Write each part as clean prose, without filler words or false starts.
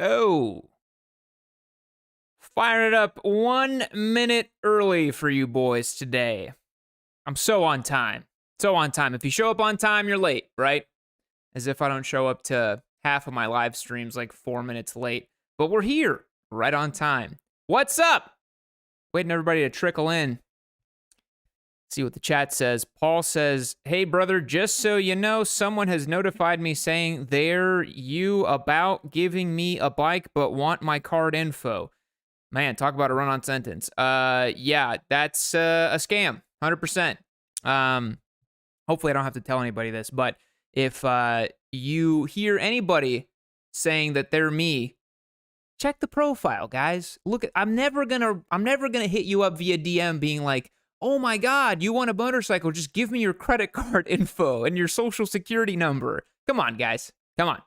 Oh, fire it up 1 minute early for you boys today. I'm so on time. So on time. If you show up on time, you're late, right? As if I don't show up to half of my live streams like 4 minutes late. But we're here, right on time. What's up? Waiting everybody to trickle in. See what the chat says. Paul says, hey, brother, just so you know, someone has notified me saying they're you about giving me a bike but want my card info. Man, talk about a run-on sentence. Yeah, that's a scam, 100%. Hopefully I don't have to tell anybody this, but if you hear anybody saying that they're me, check the profile, guys. Look, I'm never gonna hit you up via DM being like, oh my God, you want a motorcycle? Just give me your credit card info and your social security number. Come on, guys. Come on.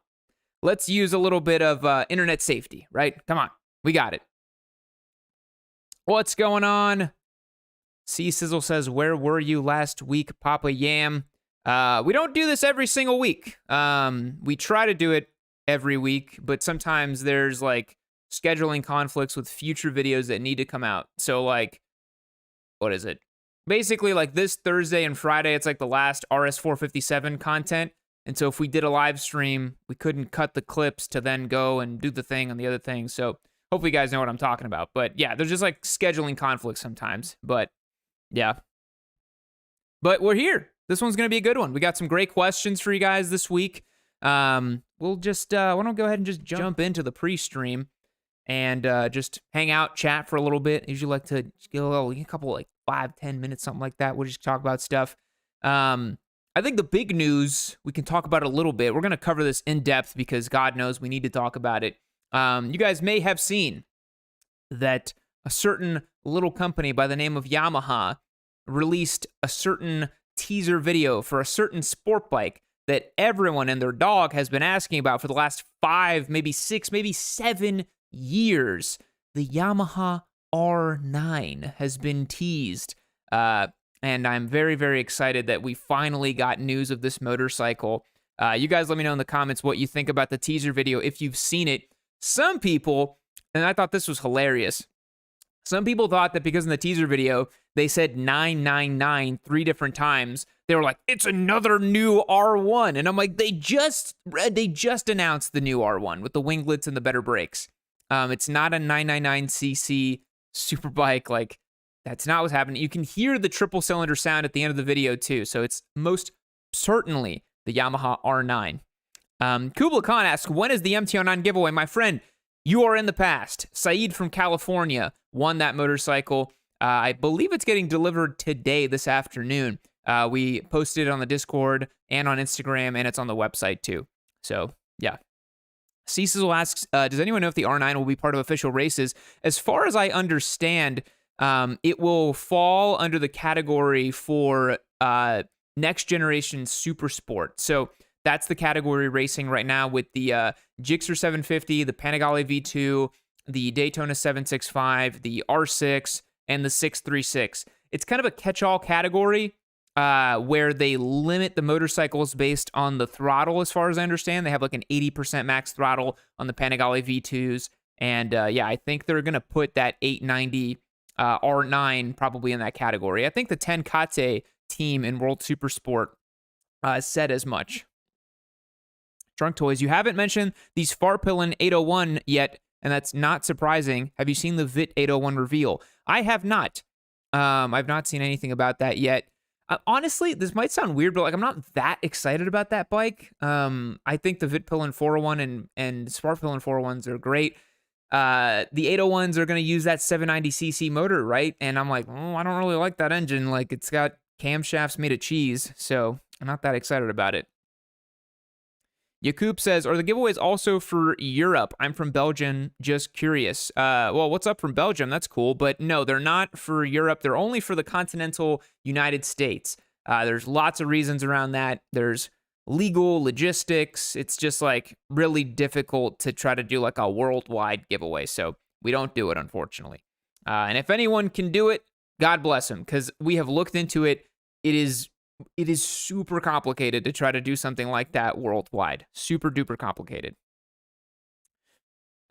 Let's use a little bit of internet safety, right? Come on. We got it. What's going on? C Sizzle says, where were you last week, Papa Yam? We don't do this every single week. We try to do it every week, but sometimes there's like scheduling conflicts with future videos that need to come out. So like, what is it? Basically, like this Thursday and Friday, it's like the last RS457 content. And so if we did a live stream, we couldn't cut the clips to then go and do the thing on the other thing. So hopefully you guys know what I'm talking about. But yeah, there's just like scheduling conflicts sometimes. But yeah. But we're here. This one's going to be a good one. We got some great questions for you guys this week. We'll just, why don't we go ahead and just jump into the pre-stream and just hang out, chat for a little bit. Usually like to get a couple like 5-10 minutes, something like that. We'll just talk about stuff. I think the big news, we can talk about it a little bit. We're going to cover this in depth because God knows we need to talk about it. You guys may have seen that a certain little company by the name of Yamaha released a certain teaser video for a certain sport bike that everyone and their dog has been asking about for the last 5, maybe 6, maybe 7 years. The Yamaha R9 has been teased, and I'm very, very excited that we finally got news of this motorcycle. You guys let me know in the comments what you think about the teaser video if you've seen it. Some people, and I thought this was hilarious, some people thought that because in the teaser video, they said 999 3 different times, they were like, it's another new R1. And I'm like, they just announced the new R1 with the winglets and the better brakes. It's not a 999cc superbike. Like, that's not what's happening. You can hear the triple cylinder sound at the end of the video too. So it's most certainly the Yamaha R9. Kubla Khan asks, when is the MT-09 giveaway? My friend, you are in the past. Saeed from California won that motorcycle. I believe it's getting delivered today, this afternoon. We posted it on the Discord and on Instagram, and it's on the website too. So, yeah. Cecil asks, does anyone know if the R9 will be part of official races? As far as I understand, it will fall under the category for next generation super sport. So that's the category racing right now with the Gixxer 750, the Panigale V2, the Daytona 765, the R6, and the 636. It's kind of a catch-all category where they limit the motorcycles based on the throttle, as far as I understand. They have like an 80% max throttle on the Panigale V2s. And yeah, I think they're going to put that 890 R9 probably in that category. I think the Tenkate team in World Supersport said as much. Drunk Toys, you haven't mentioned these Farpillin 801 yet, and that's not surprising. Have you seen the VIT 801 reveal? I have not. I've not seen anything about that yet. Honestly, this might sound weird, but like I'm not that excited about that bike. I think the Vitpillin 401 and Sparkpillin 401s are great. The 801s are going to use that 790cc motor, right? And I'm like, oh, I don't really like that engine. Like, it's got camshafts made of cheese, so I'm not that excited about it. Yakub says, are the giveaways also for Europe? I'm from Belgium, just curious. Well, what's up from Belgium? That's cool. But no, they're not for Europe. They're only for the continental United States. There's lots of reasons around that. There's legal logistics. It's just like really difficult to try to do like a worldwide giveaway. So we don't do it, unfortunately. And if anyone can do it, God bless them, because we have looked into it. It is super complicated to try to do something like that worldwide. Super duper complicated.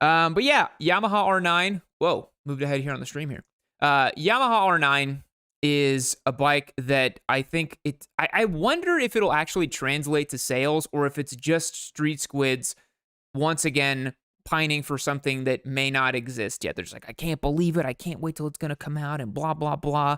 But yeah, Yamaha R9. Whoa, moved ahead here on the stream here. Yamaha R9 is a bike that I think I wonder if it'll actually translate to sales or if it's just street squids once again pining for something that may not exist yet. They're just like, I can't believe it. I can't wait till it's going to come out and blah, blah, blah.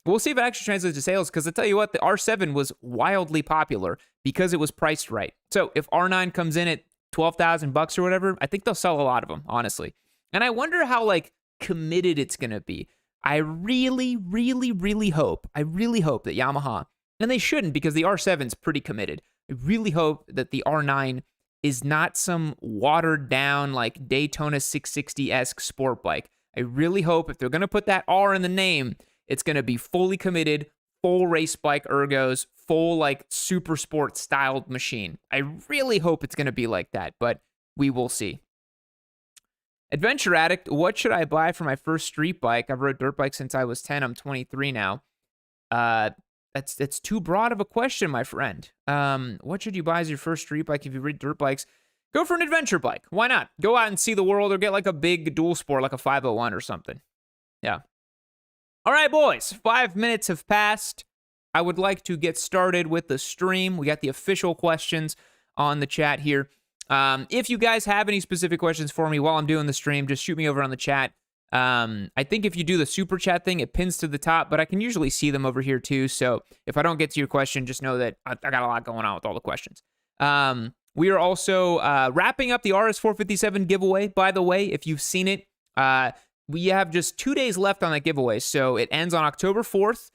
We'll see if it actually translates to sales, because I tell you what, the R7 was wildly popular because it was priced right. So if R9 comes in at $12,000 or whatever, I think they'll sell a lot of them, honestly. And I wonder how like committed it's going to be. I really, really, really hope that Yamaha, and they shouldn't because the R7's pretty committed. I really hope that the R9 is not some watered down like Daytona 660-esque sport bike. I really hope if they're going to put that R in the name, it's going to be fully committed, full race bike ergos, full like super sport styled machine. I really hope it's going to be like that, but we will see. Adventure Addict, what should I buy for my first street bike? I've rode dirt bikes since I was 10. I'm 23 now. That's too broad of a question, my friend. What should you buy as your first street bike if you read dirt bikes? Go for an adventure bike. Why not? Go out and see the world, or get like a big dual sport like a 501 or something. Yeah. All right, boys. 5 minutes have passed. I would like to get started with the stream. We got the official questions on the chat here. If you guys have any specific questions for me while I'm doing the stream, just shoot me over on the chat. I think if you do the super chat thing, it pins to the top, but I can usually see them over here too. So if I don't get to your question, just know that I got a lot going on with all the questions. We are also wrapping up the RS457 giveaway, by the way. If you've seen it, we have just 2 days left on that giveaway. So it ends on October 4th.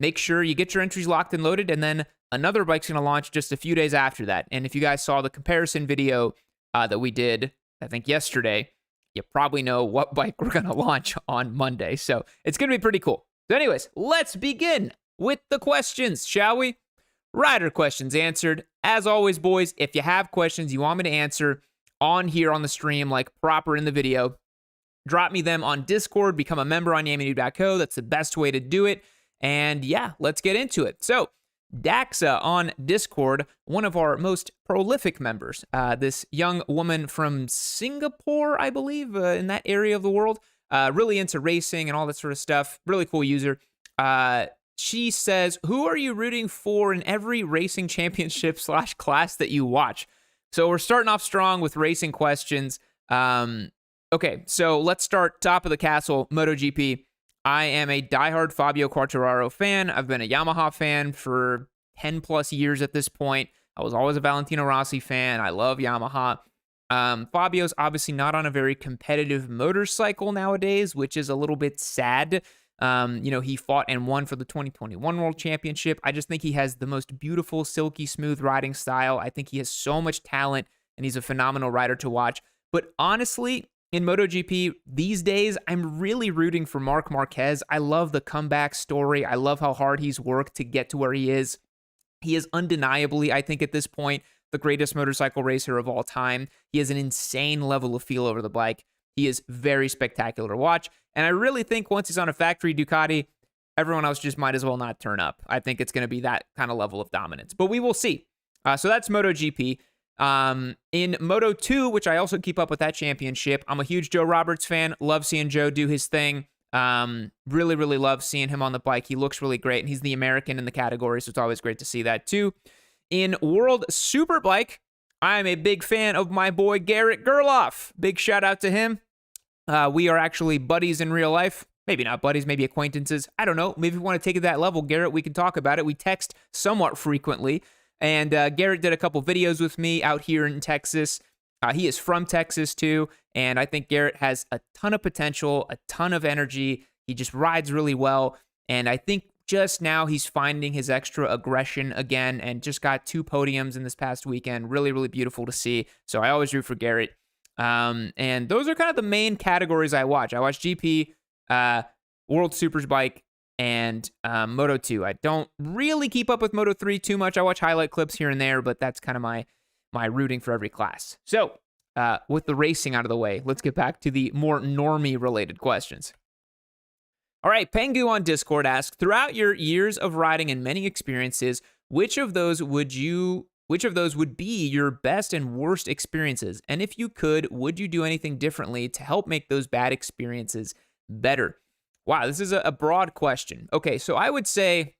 Make sure you get your entries locked and loaded, and then another bike's going to launch just a few days after that. And if you guys saw the comparison video that we did, I think yesterday, you probably know what bike we're going to launch on Monday. So it's going to be pretty cool. So anyways, let's begin with the questions, shall we? Rider questions answered. As always, boys, if you have questions you want me to answer on here on the stream, like proper in the video, drop me them on Discord, become a member on yammie-noob.co. That's the best way to do it. And yeah, let's get into it. So Daxa on Discord, one of our most prolific members, this young woman from Singapore, I believe, in that area of the world, really into racing and all that sort of stuff. Really cool user. She says, who are you rooting for in every racing championship / class that you watch? So we're starting off strong with racing questions. Okay, so let's start top of the castle, MotoGP. I am a diehard Fabio Quartararo fan. I've been a Yamaha fan for 10 plus years at this point. I was always a Valentino Rossi fan. I love Yamaha. Fabio's obviously not on a very competitive motorcycle nowadays, which is a little bit sad. He fought and won for the 2021 World Championship. I just think he has the most beautiful, silky, smooth riding style. I think he has so much talent, and he's a phenomenal rider to watch. But honestly, in MotoGP these days, I'm really rooting for Marc Marquez. I love the comeback story. I love how hard he's worked to get to where he is. He is undeniably, I think at this point, the greatest motorcycle racer of all time. He has an insane level of feel over the bike. He is very spectacular to watch. And I really think once he's on a factory Ducati, everyone else just might as well not turn up. I think it's going to be that kind of level of dominance. But we will see. So that's MotoGP. In Moto 2, which I also keep up with that championship, I'm a huge Joe Roberts fan. Love seeing Joe do his thing. Really, really love seeing him on the bike. He looks really great, and he's the American in the category, so it's always great to see that too. In World Superbike, I'm a big fan of my boy Garrett Gerloff. Big shout out to him. We are actually buddies in real life. Maybe not buddies, maybe acquaintances. I don't know. Maybe if you want to take it to that level, Garrett, we can talk about it. We text somewhat frequently. And Garrett did a couple videos with me out here in Texas. He is from Texas, too. And I think Garrett has a ton of potential, a ton of energy. He just rides really well. And I think just now he's finding his extra aggression again and just got 2 podiums in this past weekend. Really, really beautiful to see. So I always root for Garrett. And those are kind of the main categories I watch. I watch GP, World Superbike, and Moto 2. I don't really keep up with Moto 3 too much. I watch highlight clips here and there, but that's kind of my rooting for every class. So with the racing out of the way, let's get back to the more normie-related questions. All right, Pengu on Discord asks, throughout your years of riding and many experiences, which of those would you Which of those would be your best and worst experiences? And if you could, would you do anything differently to help make those bad experiences better? Wow, this is a broad question. Okay, so I would say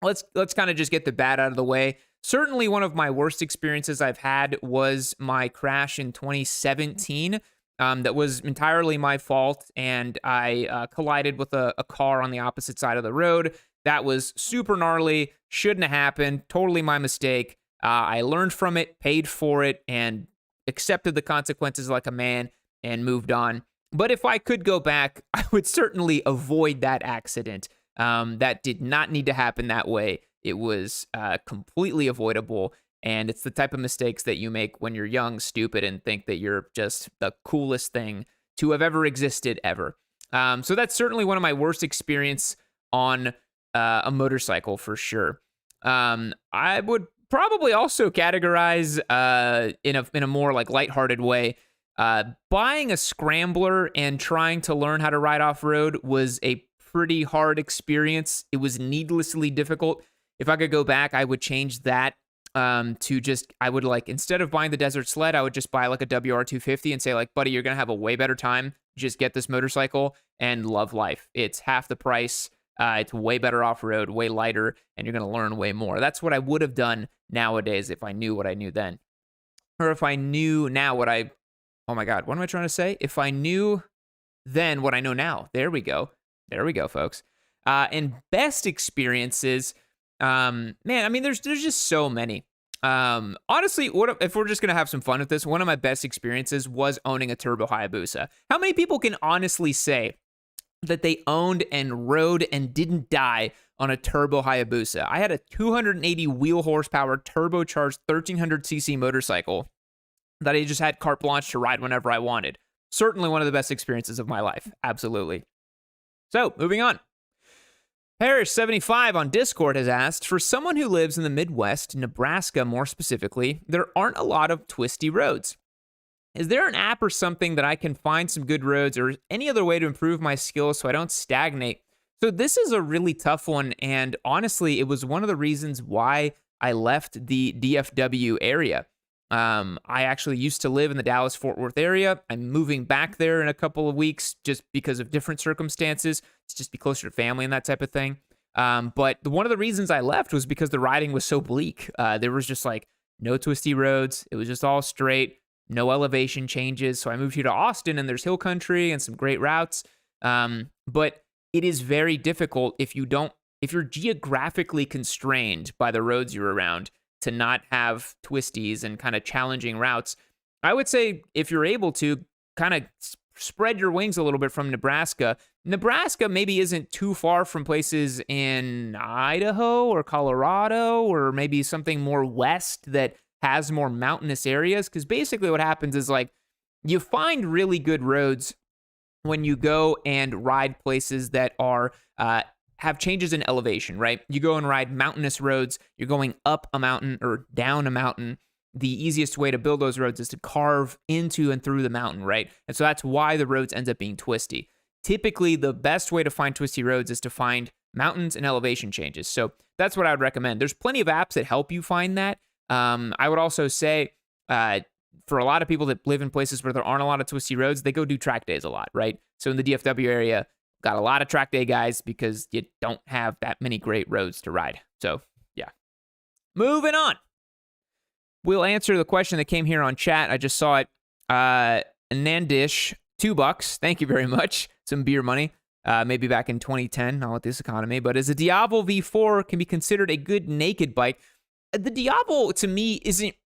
let's kind of just get the bad out of the way. Certainly one of my worst experiences I've had was my crash in 2017. That was entirely my fault, and I collided with a car on the opposite side of the road. That was super gnarly, shouldn't have happened, totally my mistake. I learned from it, paid for it, and accepted the consequences like a man and moved on. But if I could go back, I would certainly avoid that accident. That did not need to happen that way. It was completely avoidable. And it's the type of mistakes that you make when you're young, stupid, and think that you're just the coolest thing to have ever existed ever. So that's certainly one of my worst experience on a motorcycle for sure. I would probably also categorize in a more like lighthearted way. Buying a scrambler and trying to learn how to ride off-road was a pretty hard experience. It was needlessly difficult. If I could go back, I would change that. I would like, instead of buying the desert sled, I would just buy like a WR250 and say like, buddy, you're going to have a way better time. Just get this motorcycle and love life. It's half the price. It's way better off-road, way lighter, and you're going to learn way more. That's what I would have done nowadays if I knew what I knew then. Or if I knew now oh my God, what am I trying to say? If I knew then what I know now. There we go. There we go, folks. And best experiences, man, I mean, there's just so many. Honestly, if we're just going to have some fun with this, one of my best experiences was owning a Turbo Hayabusa. How many people can honestly say that they owned and rode and didn't die on a Turbo Hayabusa? I had a 280 wheel horsepower turbocharged 1300cc motorcycle that I just had carte blanche to ride whenever I wanted. Certainly one of the best experiences of my life. Absolutely. So, moving on. Parrish75 on Discord has asked, for someone who lives in the Midwest, Nebraska more specifically, there aren't a lot of twisty roads. Is there an app or something that I can find some good roads or any other way to improve my skills so I don't stagnate? So this is a really tough one, and honestly, it was one of the reasons why I left the DFW area. I actually used to live in the Dallas-Fort Worth area. I'm moving back there in a couple of weeks just because of different circumstances. It's just be closer to family and that type of thing. But one of the reasons I left was because the riding was so bleak. There was just like no twisty roads. It was just all straight, no elevation changes. So I moved here to Austin, and there's hill country and some great routes. But it is very difficult if you're geographically constrained by the roads you're around to not have twisties and kind of challenging routes. I would say if you're able to kind of spread your wings a little bit from Nebraska. Nebraska maybe isn't too far from places in Idaho or Colorado or maybe something more west that has more mountainous areas, because basically what happens is like you find really good roads when you go and ride places that are have changes in elevation, right? You go and ride mountainous roads, you're going up a mountain or down a mountain. The easiest way to build those roads is to carve into and through the mountain, right? And so that's why the roads end up being twisty. Typically, the best way to find twisty roads is to find mountains and elevation changes. So that's what I would recommend. There's plenty of apps that help you find that. I would also say for a lot of people that live in places where there aren't a lot of twisty roads, they go do track days a lot, right? So in the DFW area, got a lot of track day guys because you don't have that many great roads to ride. So, yeah. Moving on. We'll answer the question that came here on chat. I just saw it. Nandish, $2. Thank you very much. Some beer money. Maybe back in 2010, not with this economy. But as a Diablo V4 can be considered a good naked bike, the Diablo to me isn't.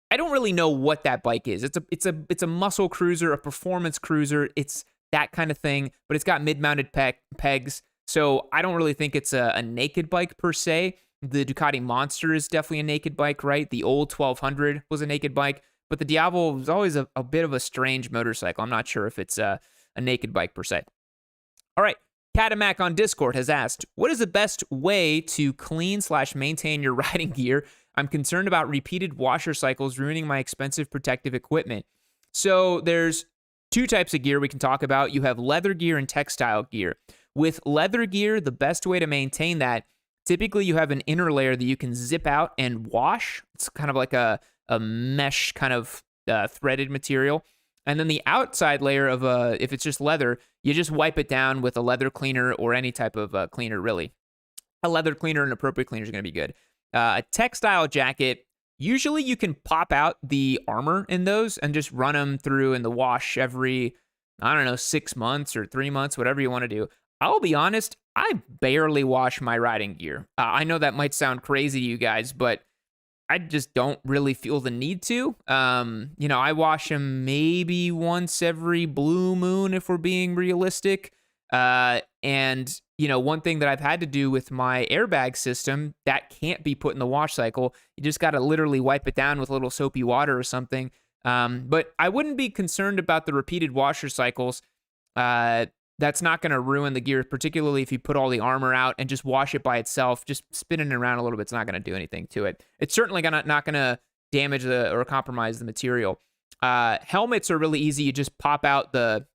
I don't really know what that bike is. It's a muscle cruiser, a performance cruiser. It's that kind of thing, but it's got mid-mounted pegs. So I don't really think it's a naked bike per se. The Ducati Monster is definitely a naked bike, right? The old 1200 was a naked bike, but the Diablo was always a bit of a strange motorcycle. I'm not sure if it's a naked bike per se. All right. Catamac on Discord has asked, what is the best way to clean/maintain your riding gear? I'm concerned about repeated washer cycles ruining my expensive protective equipment. So there's two types of gear we can talk about. You have leather gear and textile gear. With leather gear, the best way to maintain that Typically, you have an inner layer that you can zip out and wash. It's kind of like a mesh kind of threaded material. And then the outside layer of if it's just leather, you just wipe it down with a leather cleaner or any type of cleaner, really. A leather cleaner and appropriate cleaner is going to be good. A textile jacket, usually you can pop out the armor in those and just run them through in the wash every, I don't know, 6 months or 3 months, whatever you want to do. I'll be honest, I barely wash my riding gear. I know that might sound crazy to you guys, but I just don't really feel the need to. I wash them maybe once every blue moon if we're being realistic. And one thing that I've had to do with my airbag system that can't be put in the wash cycle, you just got to literally wipe it down with a little soapy water or something. But I wouldn't be concerned about the repeated washer cycles. That's not going to ruin the gear, particularly if you put all the armor out and just wash it by itself. Just spinning it around a little bit, it's not going to do anything to it. It's certainly not going to damage or compromise the material. Helmets are really easy. You just pop out the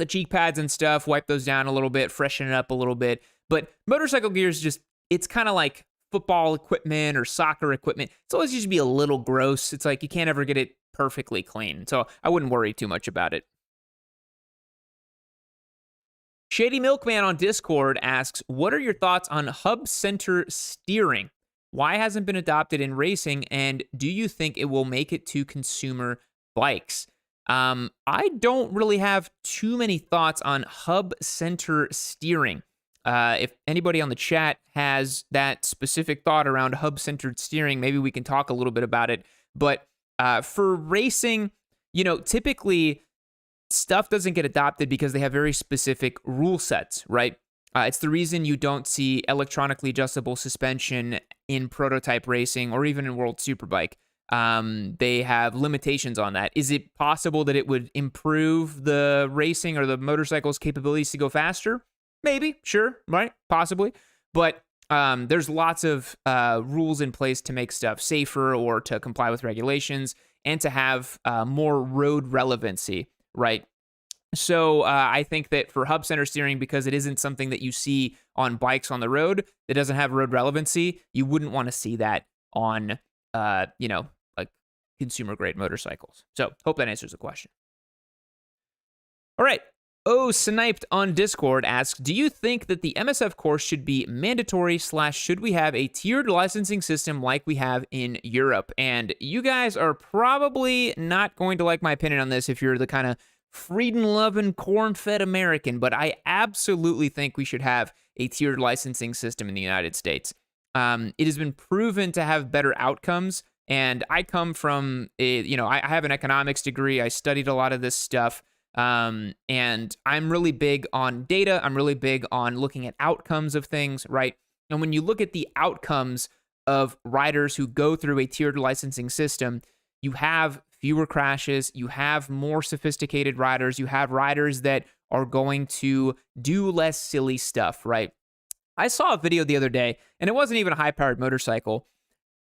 cheek pads and stuff, wipe those down a little bit, freshen it up a little bit. But motorcycle gear is it's kind of like football equipment or soccer equipment. It's always used to be a little gross. It's like you can't ever get it perfectly clean. So I wouldn't worry too much about it. Shady Milkman on Discord asks, what are your thoughts on hub center steering? Why hasn't been adopted in racing, and do you think it will make it to consumer bikes? I don't really have too many thoughts on hub center steering. If anybody on the chat has that specific thought around hub-centered steering, maybe we can talk a little bit about it. But for racing, typically stuff doesn't get adopted because they have very specific rule sets, right? It's the reason you don't see electronically adjustable suspension in prototype racing or even in World Superbike. They have limitations on that. Is it possible that it would improve the racing or the motorcycle's capabilities to go faster? Maybe, sure, right? Possibly. But there's lots of rules in place to make stuff safer or to comply with regulations and to have more road relevancy, right? So I think that for hub center steering, because it isn't something that you see on bikes on the road, that doesn't have road relevancy, you wouldn't want to see that on, like consumer grade motorcycles. So hope that answers the question. All right. Oh, Sniped on Discord asks, do you think that the MSF course should be mandatory / should we have a tiered licensing system like we have in Europe? And you guys are probably not going to like my opinion on this if you're the kind of freedom-loving, corn-fed American, but I absolutely think we should have a tiered licensing system in the United States. It has been proven to have better outcomes, and I come from I have an economics degree. I studied a lot of this stuff. And I'm really big on data. I'm really big on looking at outcomes of things, right? And when you look at the outcomes of riders who go through a tiered licensing system, you have fewer crashes, you have more sophisticated riders, you have riders that are going to do less silly stuff, right? I saw a video the other day, and it wasn't even a high-powered motorcycle.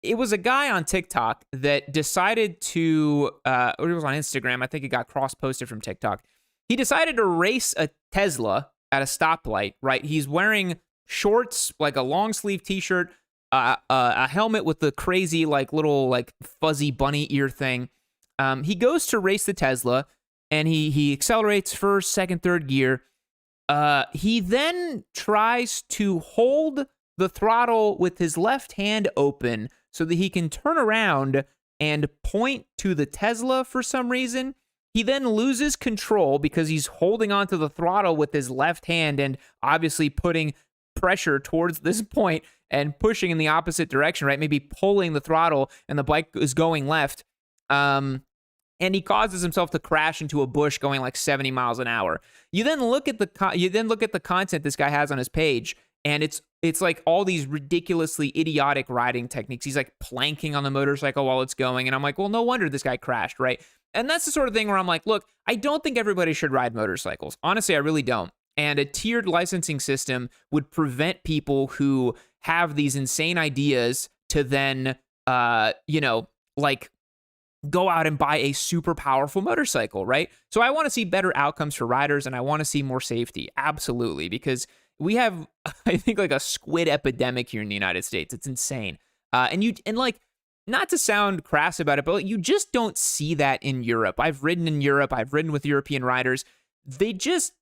It was a guy on TikTok that decided to, or it was on Instagram, I think it got cross-posted from TikTok. He decided to race a Tesla at a stoplight, right? He's wearing shorts, like a long-sleeve t-shirt, a helmet with the crazy, little, fuzzy bunny ear thing. He goes to race the Tesla, and he accelerates first, second, third gear. He then tries to hold the throttle with his left hand open so that he can turn around and point to the Tesla for some reason. He then loses control because he's holding onto the throttle with his left hand and obviously putting pressure towards this point and pushing in the opposite direction, right? Maybe pulling the throttle and the bike is going left. And he causes himself to crash into a bush going like 70 miles an hour. You then look at the content this guy has on his page, and it's like all these ridiculously idiotic riding techniques. He's like planking on the motorcycle while it's going. And I'm like, well, no wonder this guy crashed, right? And that's the sort of thing where I'm like, look, I don't think everybody should ride motorcycles. Honestly, I really don't. And a tiered licensing system would prevent people who have these insane ideas to then, go out and buy a super powerful motorcycle, right? So I want to see better outcomes for riders, and I want to see more safety. Absolutely. Because we have, I think, like a squid epidemic here in the United States. It's insane. And like, not to sound crass about it, but like, you just don't see that in Europe. I've ridden in Europe. I've ridden with European riders. They just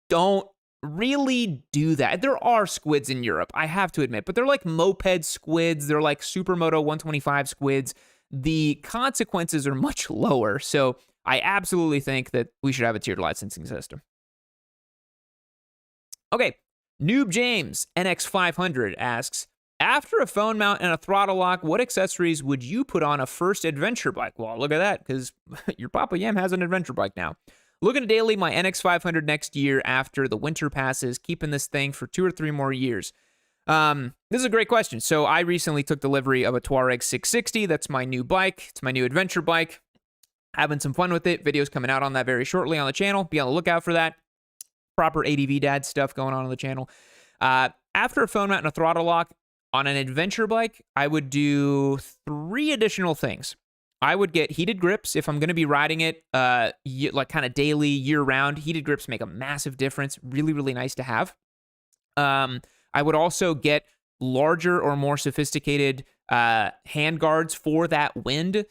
don't really do that. There are squids in Europe, I have to admit, but they're like moped squids. They're like Supermoto 125 squids. The consequences are much lower. So I absolutely think that we should have a tiered licensing system. Okay, Noob James NX500 asks, after a phone mount and a throttle lock, what accessories would you put on a first adventure bike? Well, look at that, because your Papa Yam has an adventure bike now. Looking to daily my NX500 next year after the winter passes, keeping this thing for 2 or 3 more years. This is a great question. So I recently took delivery of a Touareg 660. That's my new bike. It's my new adventure bike. Having some fun with it. Videos coming out on that very shortly on the channel. Be on the lookout for that. Proper ADV dad stuff going on the channel. After a phone mount and a throttle lock, on an adventure bike, I would do 3 additional things. I would get heated grips if I'm going to be riding it like kind of daily, year-round. Heated grips make a massive difference. Really, really nice to have. I would also get larger or more sophisticated hand guards for that wind.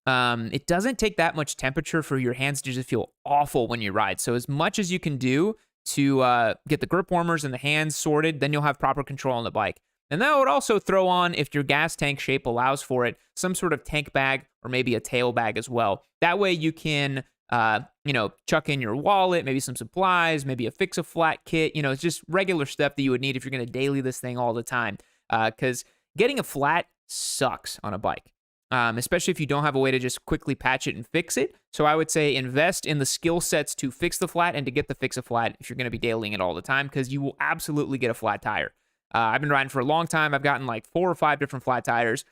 It doesn't take that much temperature for your hands to just feel awful when you ride. So as much as you can do to get the grip warmers and the hands sorted, then you'll have proper control on the bike. And that would also throw on, if your gas tank shape allows for it, some sort of tank bag or maybe a tail bag as well. That way you can, chuck in your wallet, maybe some supplies, maybe a fix-a-flat kit. It's just regular stuff that you would need if you're going to daily this thing all the time. Because getting a flat sucks on a bike, especially if you don't have a way to just quickly patch it and fix it. So I would say invest in the skill sets to fix the flat and to get the fix-a-flat if you're going to be dailying it all the time, because you will absolutely get a flat tire. I've been riding for a long time. I've gotten like 4 or 5 different flat tires.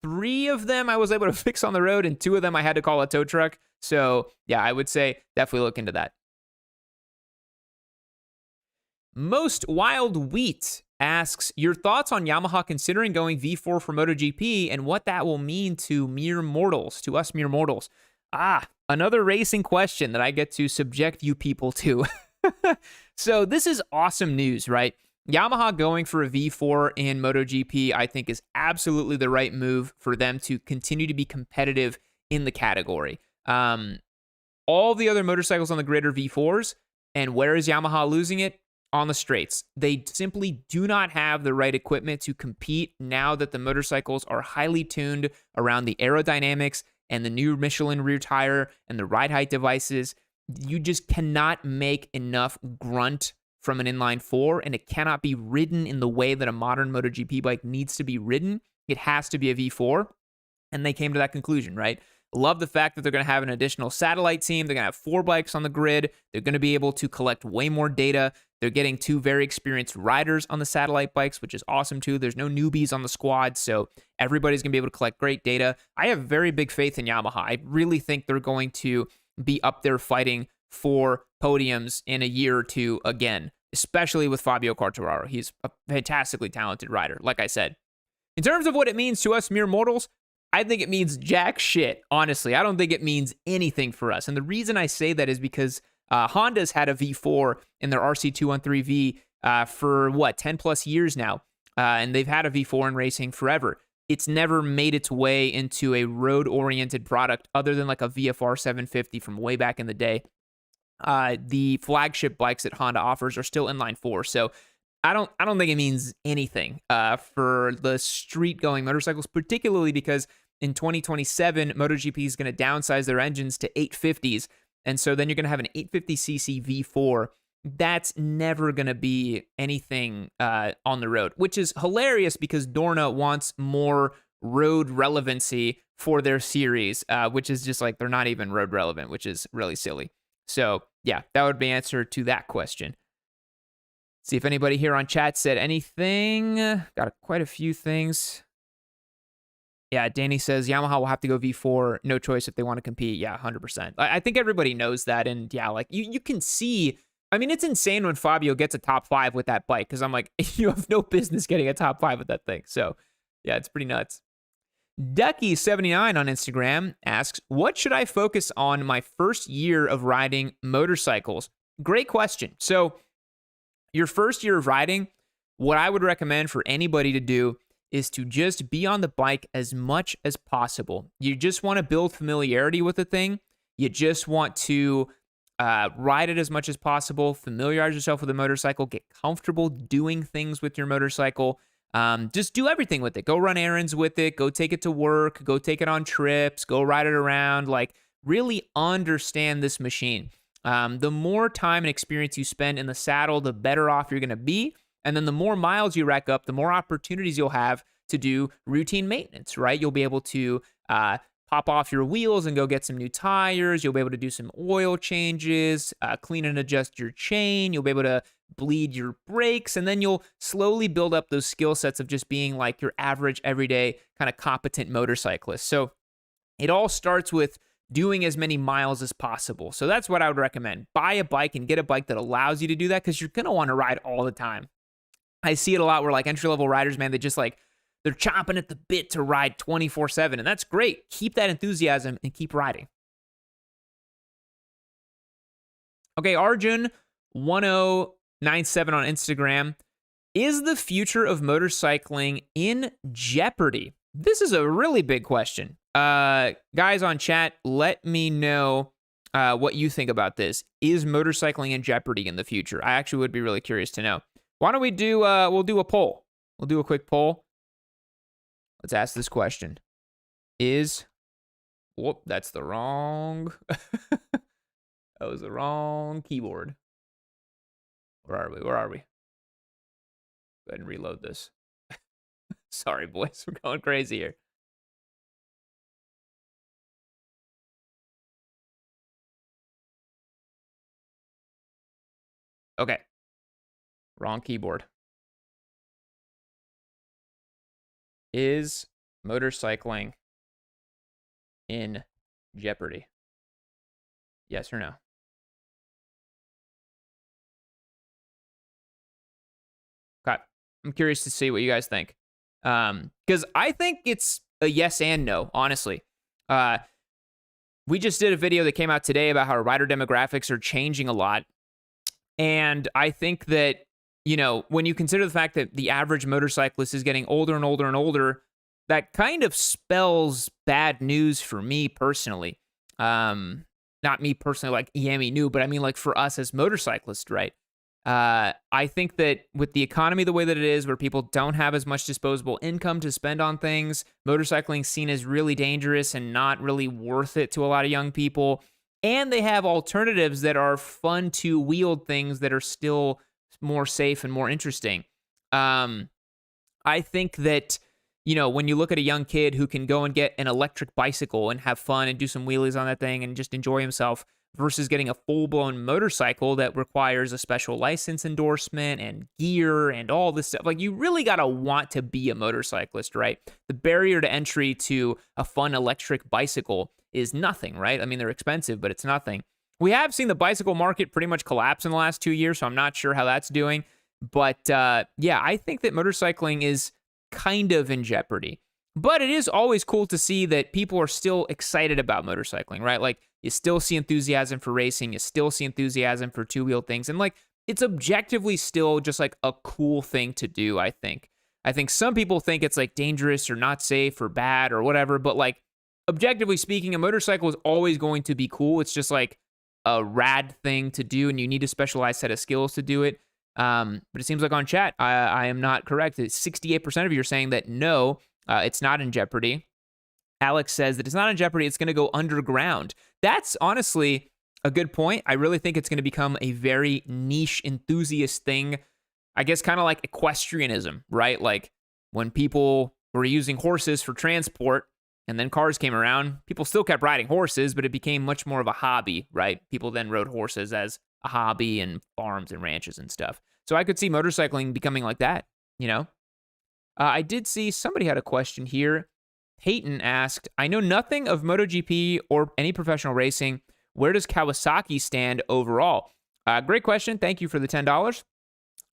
3 of them I was able to fix on the road, and 2 of them I had to call a tow truck. So yeah, I would say definitely look into that. Most Wild Wheat asks, your thoughts on Yamaha considering going V4 for MotoGP and what that will mean to mere mortals, to us mere mortals. Another racing question that I get to subject you people to. So this is awesome news, right? Yamaha going for a V4 in MotoGP, I think, is absolutely the right move for them to continue to be competitive in the category. All the other motorcycles on the grid are V4s, and where is Yamaha losing it? On the straights. They simply do not have the right equipment to compete now that the motorcycles are highly tuned around the aerodynamics and the new Michelin rear tire and the ride height devices. You just cannot make enough grunt from an inline 4, and it cannot be ridden in the way that a modern MotoGP bike needs to be ridden. It has to be a V4, and they came to that conclusion, right? Love the fact that they're going to have an additional satellite team. They're going to have 4 bikes on the grid. They're going to be able to collect way more data. They're getting 2 very experienced riders on the satellite bikes, which is awesome too. There's no newbies on the squad, so everybody's going to be able to collect great data. I have very big faith in Yamaha. I really think they're going to be up there fighting for podiums in a year or 2 again, especially with Fabio Quartararo. He's a fantastically talented rider, like I said. In terms of what it means to us mere mortals, I think it means jack shit, honestly. I don't think it means anything for us. And the reason I say that is because Honda's had a V4 in their RC213V for, 10 plus years now. And they've had a V4 in racing forever. It's never made its way into a road-oriented product other than like a VFR 750 from way back in the day. The flagship bikes that Honda offers are still inline 4. So I don't think it means anything for the street-going motorcycles, particularly because in 2027, MotoGP is going to downsize their engines to 850s. And so then you're going to have an 850cc V4. That's never going to be anything on the road, which is hilarious because Dorna wants more road relevancy for their series, which is just like they're not even road relevant, which is really silly. So yeah, that would be answer to that question. See if anybody here on chat said anything. Got quite a few things. Yeah, Danny says Yamaha will have to go V4. No choice if they want to compete. Yeah, 100%. I think everybody knows that. And yeah, like you can see, I mean, it's insane when Fabio gets a top 5 with that bike because I'm like, you have no business getting a top 5 with that thing. So yeah, it's pretty nuts. Ducky79 on Instagram asks, what should I focus on my first year of riding motorcycles? Great question. So your first year of riding, what I would recommend for anybody to do is to just be on the bike as much as possible. You just want to build familiarity with the thing. You just want to ride it as much as possible, familiarize yourself with the motorcycle, get comfortable doing things with your motorcycle. Just do everything with it. Go run errands with it. Go take it to work. Go take it on trips. Go ride it around. Like, really understand this machine. The more time and experience you spend in the saddle, the better off you're going to be. And then the more miles you rack up, the more opportunities you'll have to do routine maintenance, right? You'll be able to pop off your wheels and go get some new tires. You'll be able to do some oil changes, clean and adjust your chain. You'll be able to bleed your brakes, and then you'll slowly build up those skill sets of just being like your average, everyday, kind of competent motorcyclist. So it all starts with doing as many miles as possible. So that's what I would recommend. Buy a bike and get a bike that allows you to do that, because you're going to want to ride all the time. I see it a lot where like entry-level riders, man, they just like, they're chomping at the bit to ride 24/7, and that's great. Keep that enthusiasm and keep riding. Okay, Arjun1097 on Instagram. Is the future of motorcycling in jeopardy? This is a really big question. Guys on chat, let me know what you think about this. Is motorcycling in jeopardy in the future? I actually would be really curious to know. Why don't we do, we'll do a poll. We'll do a quick poll. Let's ask this question. Whoop, that's the wrong, that was the wrong keyboard. Where are we? Go ahead and reload this. Sorry, boys, we're going crazy here. Okay. Wrong keyboard. Is motorcycling in jeopardy? Yes or no? Okay. I'm curious to see what you guys think. Because I think it's a yes and no, honestly. We just did a video that came out today about how rider demographics are changing a lot. And I think that, you know, when you consider the fact that the average motorcyclist is getting older and older and older, that kind of spells bad news for me personally. Not me personally like Yammie Noob, but I mean like for us as motorcyclists, right? I think that with the economy the way that it is, where people don't have as much disposable income to spend on things, motorcycling seen as really dangerous and not really worth it to a lot of young people. And they have alternatives that are fun to wield, things that are still more safe and more interesting. I think that, you know, when you look at a young kid who can go and get an electric bicycle and have fun and do some wheelies on that thing and just enjoy himself, versus getting a full-blown motorcycle that requires a special license endorsement and gear and all this stuff. Like, you really got to want to be a motorcyclist, right? The barrier to entry to a fun electric bicycle is nothing, right? I mean, they're expensive, but it's nothing. We have seen the bicycle market pretty much collapse in the last 2 years, so I'm not sure how that's doing. But yeah, I think that motorcycling is kind of in jeopardy. But it is always cool to see that people are still excited about motorcycling, right? Like, you still see enthusiasm for racing. You still see enthusiasm for two-wheeled things. And, like, it's objectively still just, like, a cool thing to do, I think. I think some people think it's, like, dangerous or not safe or bad or whatever. But, like, objectively speaking, a motorcycle is always going to be cool. It's just, like, a rad thing to do, and you need a specialized set of skills to do it. But it seems like on chat, I am not correct. 68% of you are saying that no, it's not in jeopardy. Alex says that it's not in jeopardy. It's going to go underground. That's honestly a good point. I really think it's going to become a very niche enthusiast thing. I guess kind of like equestrianism, right? Like when people were using horses for transport and then cars came around, people still kept riding horses, but it became much more of a hobby, right? People then rode horses as a hobby and farms and ranches and stuff. So I could see motorcycling becoming like that, you know? I did see somebody had a question here. Peyton asked, I know nothing of MotoGP or any professional racing. Where does Kawasaki stand overall? Great question. Thank you for the $10.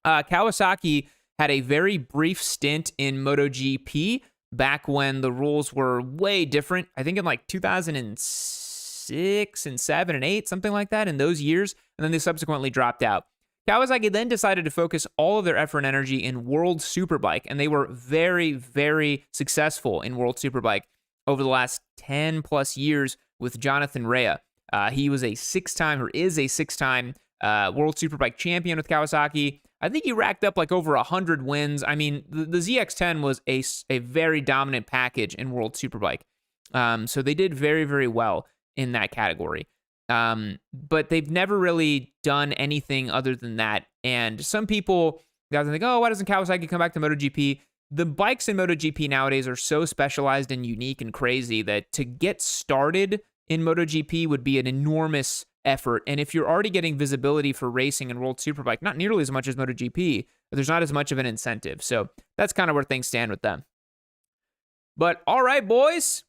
Kawasaki had a very brief stint in MotoGP back when the rules were way different. I think in like 2006 and 7 and 8, something like that in those years. And then they subsequently dropped out. Kawasaki then decided to focus all of their effort and energy in World Superbike, and they were very, very successful in World Superbike over the last 10 plus years with Jonathan Rea. He was a six-time World Superbike champion with Kawasaki. I think he racked up like over 100 wins. I mean, the ZX-10 was a very dominant package in World Superbike. So they did very, very well in that category. But they've never really done anything other than that. And some people guys think, oh, why doesn't Kawasaki come back to MotoGP? The bikes in MotoGP nowadays are so specialized and unique and crazy that to get started in MotoGP would be an enormous effort. And if you're already getting visibility for racing in World Superbike, not nearly as much as MotoGP, there's not as much of an incentive. So that's kind of where things stand with them. But all right, boys.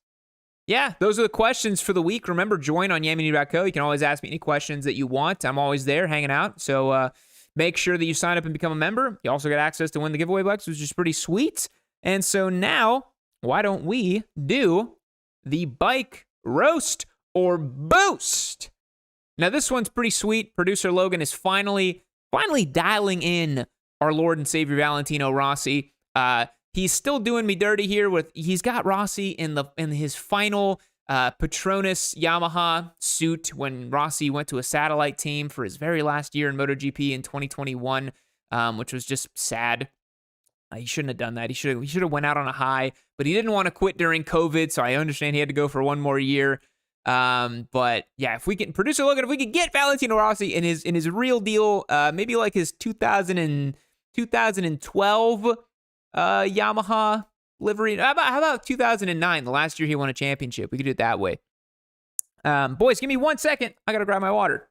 Yeah, those are the questions for the week. Remember, join on yammie.co. You can always ask me any questions that you want. I'm always there hanging out. So make sure that you sign up and become a member. You also get access to win the giveaway bikes, which is pretty sweet. And so now, why don't we do the bike roast or boast? Now, this one's pretty sweet. Producer Logan is finally dialing in our Lord and Savior Valentino Rossi. He's still doing me dirty here he's got Rossi in his final Petronas Yamaha suit when Rossi went to a satellite team for his very last year in MotoGP in 2021, which was just sad. He shouldn't have done that. He should have went out on a high, but he didn't want to quit during COVID, so I understand he had to go for one more year. But yeah, if we can, Producer Logan, if we could get Valentino Rossi in his real deal, maybe like his 2012 Yamaha livery. How about 2009, the last year he won a championship? We could do it that way. Boys, give me 1 second. I gotta grab my water.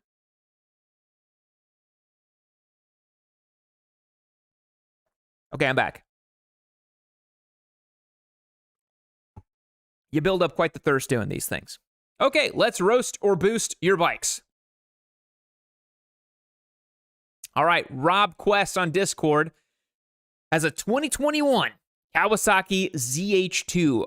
Okay, I'm back. You build up quite the thirst doing these things. Okay, let's roast or boost your bikes. All right, Rob Quest on Discord has a 2021 Kawasaki ZH2,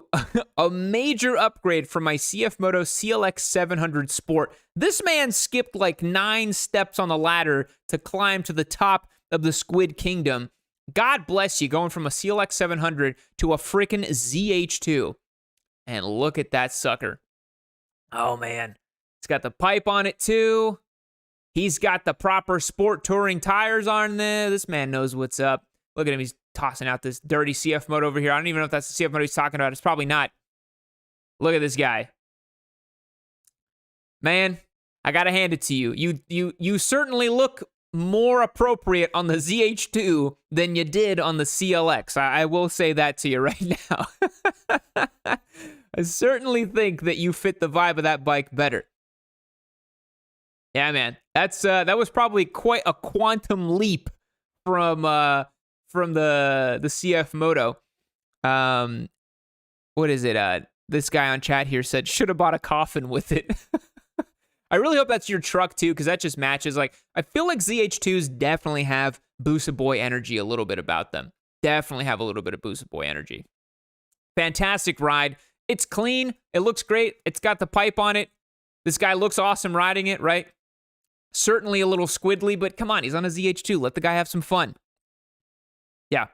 a major upgrade from my CF Moto CLX 700 Sport. This man skipped like 9 steps on the ladder to climb to the top of the Squid Kingdom. God bless you, going from a CLX 700 to a freaking ZH2. And look at that sucker. Oh, man. It's got the pipe on it, too. He's got the proper sport touring tires on there. This man knows what's up. Look at him. He's tossing out this dirty CF Moto over here. I don't even know if that's the CF Moto he's talking about. It's probably not. Look at this guy. Man, I got to hand it to you. You certainly look more appropriate on the ZH2 than you did on the CLX. I will say that to you right now. I certainly think that you fit the vibe of that bike better. Yeah, man. That was probably quite a quantum leap from the CF Moto. What is it? This guy on chat here said, should have bought a coffin with it. I really hope that's your truck too, because that just matches. Like, I feel like ZH2s definitely have Busa Boy energy a little bit about them. Definitely have a little bit of Busa Boy energy. Fantastic ride. It's clean. It looks great. It's got the pipe on it. This guy looks awesome riding it, right? Certainly a little squiddly, but come on, he's on a ZH2. Let the guy have some fun. Yeah.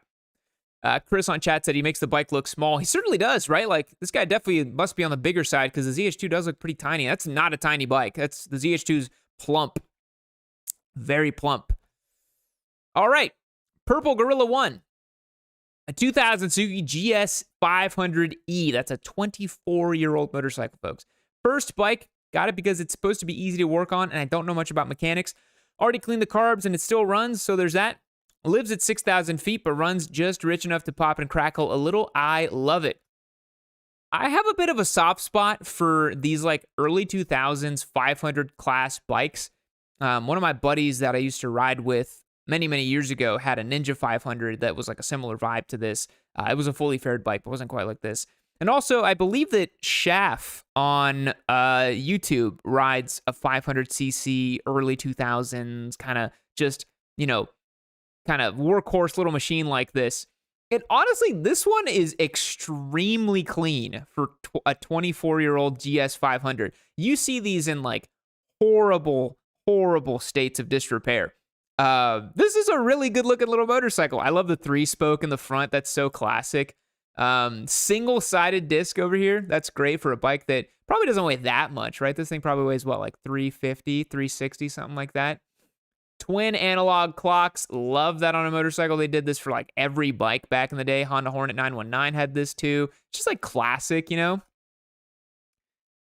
Chris on chat said he makes the bike look small. He certainly does, right? Like, this guy definitely must be on the bigger side because the ZH2 does look pretty tiny. That's not a tiny bike. The ZH2's plump. Very plump. All right. Purple Gorilla 1. A 2000 Suzuki GS 500E. That's a 24-year-old motorcycle, folks. First bike. Got it because it's supposed to be easy to work on, and I don't know much about mechanics. Already cleaned the carbs, and it still runs, so there's that. Lives at 6,000 feet, but runs just rich enough to pop and crackle a little. I love it. I have a bit of a soft spot for these like early 2000s 500 class bikes. One of my buddies that I used to ride with many, many years ago had a Ninja 500 that was like a similar vibe to this. It was a fully fared bike, but wasn't quite like this. And also, I believe that Shaft on YouTube rides a 500cc early 2000s kind of just, kind of workhorse little machine like this. And honestly, this one is extremely clean for a 24-year-old GS 500. You see these in like horrible, horrible states of disrepair. This is a really good looking little motorcycle. I love the 3-spoke in the front. That's so classic. Single-sided disc over here. That's great for a bike that probably doesn't weigh that much, right? This thing probably weighs, what, like 350, 360, something like that. Twin analog clocks. Love that on a motorcycle. They did this for like every bike back in the day. Honda Hornet 919 had this too. Just like classic, you know?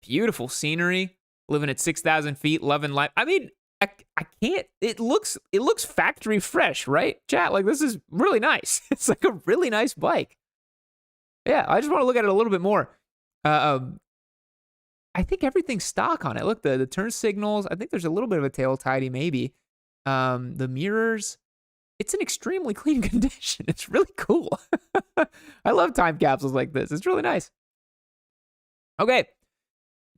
Beautiful scenery. Living at 6,000 feet, loving life. I mean, I can't. It looks factory fresh, right? Chat, like this is really nice. It's like a really nice bike. Yeah, I just want to look at it a little bit more. I think everything's stock on it. Look, the turn signals. I think there's a little bit of a tail tidy, maybe. The mirrors. It's in extremely clean condition. It's really cool. I love time capsules like this. It's really nice. Okay.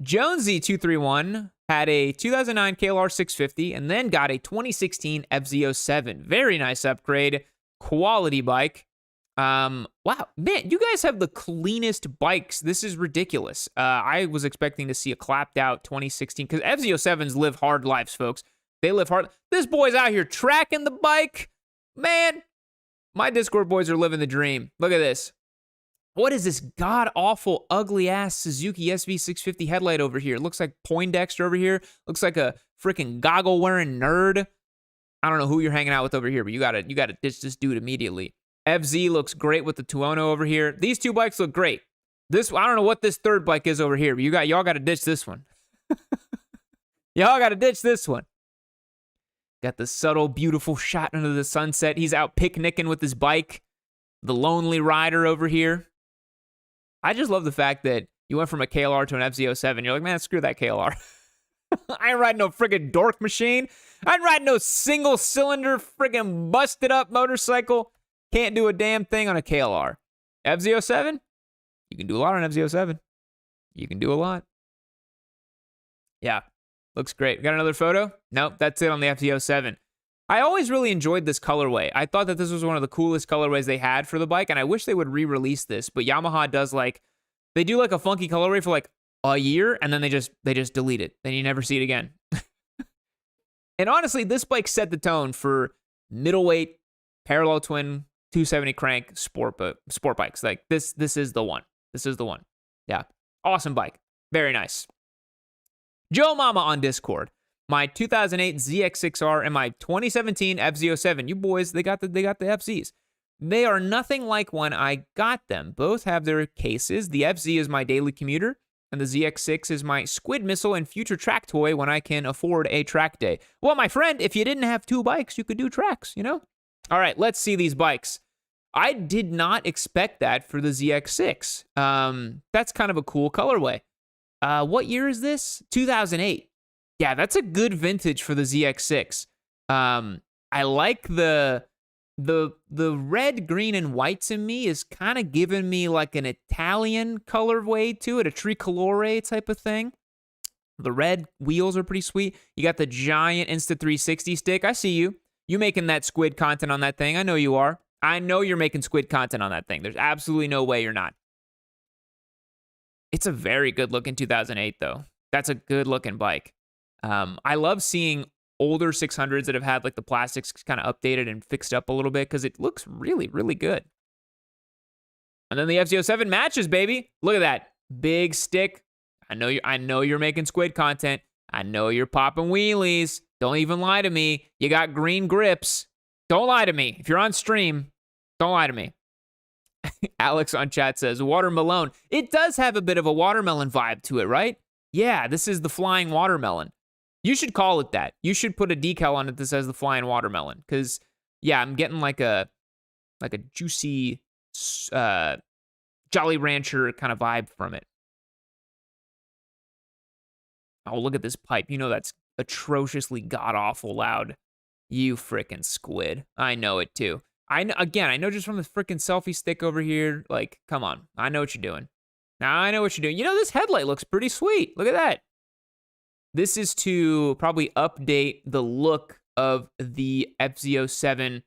Jonesy231 had a 2009 KLR 650 and then got a 2016 FZ07. Very nice upgrade. Quality bike. Wow, man, you guys have the cleanest bikes. This is ridiculous. I was expecting to see a clapped out 2016 because FZ07s live hard lives, folks. They live hard. This boy's out here tracking the bike. Man, my Discord boys are living the dream. Look at this. What is this god-awful, ugly-ass Suzuki SV650 headlight over here? It looks like Poindexter over here. Looks like a freaking goggle-wearing nerd. I don't know who you're hanging out with over here, but you gotta ditch this dude immediately. FZ looks great with the Tuono over here. These two bikes look great. This, I don't know what this third bike is over here, but y'all gotta ditch this one. Y'all gotta ditch this one. Got the subtle, beautiful shot under the sunset. He's out picnicking with his bike. The lonely rider over here. I just love the fact that you went from a KLR to an FZ07. You're like, man, screw that KLR. I ain't riding no friggin' dork machine. I ain't riding no single-cylinder friggin' busted-up motorcycle. Can't do a damn thing on a KLR. FZ07? You can do a lot on FZ07. You can do a lot. Yeah, looks great. Got another photo? Nope, that's it on the FZ07. I always really enjoyed this colorway. I thought that this was one of the coolest colorways they had for the bike, and I wish they would re-release this, but Yamaha does they do like a funky colorway for like a year, and then they just delete it. Then you never see it again. And honestly, this bike set the tone for middleweight, parallel twin, 270 crank sport bikes. Like this is the one. This is the one. Yeah. Awesome bike. Very nice. Joe Mama on Discord. My 2008 ZX6R and my 2017 FZ07. You boys, they got the FZs. They are nothing like when I got them. Both have their cases. The FZ is my daily commuter, and the ZX6 is my squid missile and future track toy when I can afford a track day. Well, my friend, if you didn't have two bikes, you could do tracks, you know? All right, let's see these bikes. I did not expect that for the ZX6. That's kind of a cool colorway. What year is this? 2008. Yeah, that's a good vintage for the ZX6. I like the red, green, and whites in me is kind of giving me like an Italian colorway to it, a tricolore type of thing. The red wheels are pretty sweet. You got the giant Insta360 stick. I see you. You making that squid content on that thing. I know you are. I know you're making squid content on that thing. There's absolutely no way you're not. It's a very good looking 2008 though. That's a good looking bike. I love seeing older 600s that have had like the plastics kind of updated and fixed up a little bit because it looks really, really good. And then the FZ07 matches, baby. Look at that big stick. I know you're making squid content. I know you're popping wheelies. Don't even lie to me. You got green grips. Don't lie to me. If you're on stream, don't lie to me. Alex on chat says, watermelon. It does have a bit of a watermelon vibe to it, right? Yeah, this is the flying watermelon. You should call it that. You should put a decal on it that says the flying watermelon. Because, yeah, I'm getting like a juicy Jolly Rancher kind of vibe from it. Oh, look at this pipe. You know that's atrociously god-awful loud. You frickin' squid. I know it too. I know just from the frickin' selfie stick over here. Like, come on. I know what you're doing. Now I know what you're doing. You know, this headlight looks pretty sweet. Look at that. This is to probably update the look of the FZ07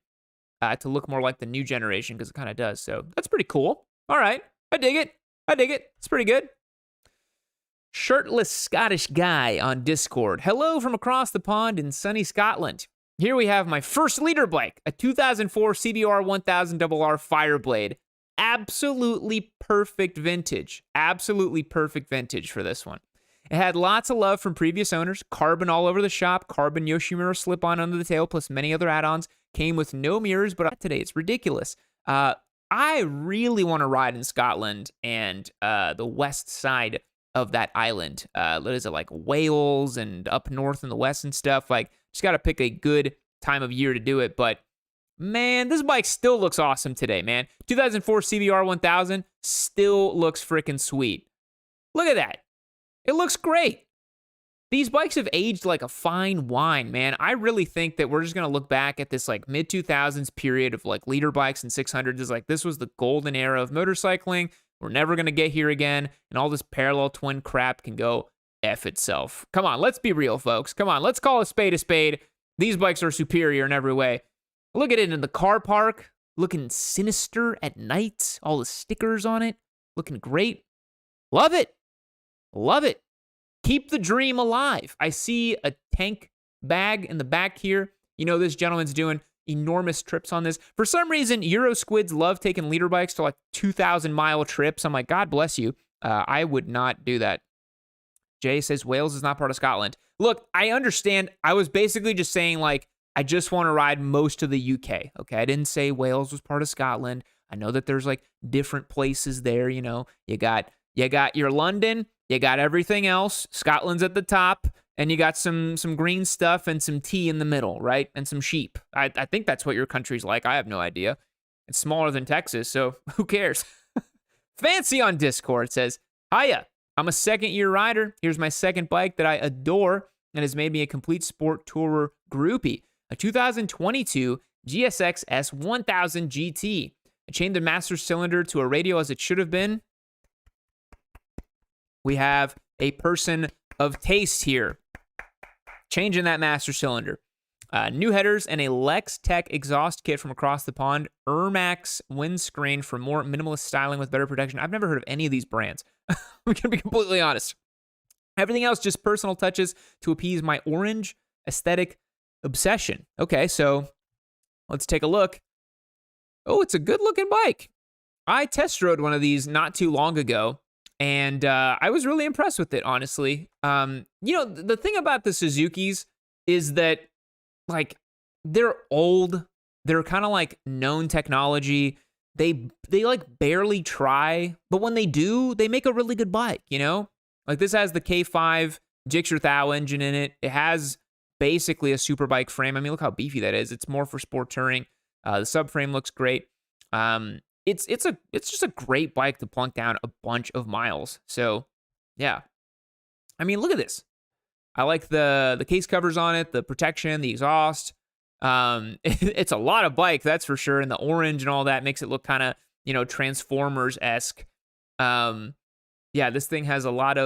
to look more like the new generation because it kind of does. So that's pretty cool. All right. I dig it. It's pretty good. Shirtless Scottish guy on Discord. Hello from across the pond in sunny Scotland. here we have my first leader bike, a 2004 CBR 1000 RR Fireblade. Absolutely perfect vintage. Absolutely perfect vintage for this one. It had lots of love from previous owners, carbon all over the shop, carbon Yoshimura slip-on under the tail, plus many other add-ons. Came with no mirrors, but today it's ridiculous. I really want to ride in Scotland and the west side of that island. What is it, like Wales and up north in the west and stuff? Like, just got to pick a good time of year to do it. But, man, this bike still looks awesome today, man. 2004 CBR 1000 still looks freaking sweet. Look at that. It looks great. These bikes have aged like a fine wine, man. I really think that we're just going to look back at this like mid-2000s period of like leader bikes and 600s as like this was the golden era of motorcycling. We're never going to get here again, and all this parallel twin crap can go F itself. Come on, let's be real, folks. Come on, let's call a spade a spade. These bikes are superior in every way. Look at it in the car park, looking sinister at night, all the stickers on it, looking great. Love it. Love it. Keep the dream alive. I see a tank bag in the back here. You know, this gentleman's doing enormous trips on this. For some reason, Euro squids love taking leader bikes to like 2,000-mile trips. I'm like, God bless you. I would not do that. Jay says Wales is not part of Scotland. Look, I understand. I was basically just saying, like, I just want to ride most of the UK. Okay, I didn't say Wales was part of Scotland. I know that there's like different places there. You know, you got your London. You got everything else. Scotland's at the top, and you got some green stuff and some tea in the middle, right? And some sheep. I think that's what your country's like. I have no idea. It's smaller than Texas, so who cares? Fancy on Discord says, hiya, I'm a second-year rider. Here's my second bike that I adore and has made me a complete sport tourer groupie. A 2022 GSX S1000 GT. I chained the master cylinder to a radial as it should have been. We have a person of taste here. Changing that master cylinder. New headers and a Lex Tech exhaust kit from across the pond. Ermax windscreen for more minimalist styling with better protection. I've never heard of any of these brands. I'm going to be completely honest. Everything else just personal touches to appease my orange aesthetic obsession. Okay, so let's take a look. Oh, it's a good-looking bike. I test rode one of these not too long ago. And I was really impressed with it, honestly. You know, the thing about the Suzukis is that, like, they're old. They're kind of like known technology. They like barely try, but when they do, they make a really good bike, you know? Like, this has the K5 Gixxer Thau engine in it. It has basically a super bike frame. I mean, look how beefy that is. It's more for sport touring. The subframe looks great. It's just a great bike to plunk down a bunch of miles. So, yeah. I mean, look at this. I like the case covers on it, the protection, the exhaust. It's a lot of bike, that's for sure. And the orange and all that makes it look kind of, you know, Transformers-esque. Yeah, this thing has a lot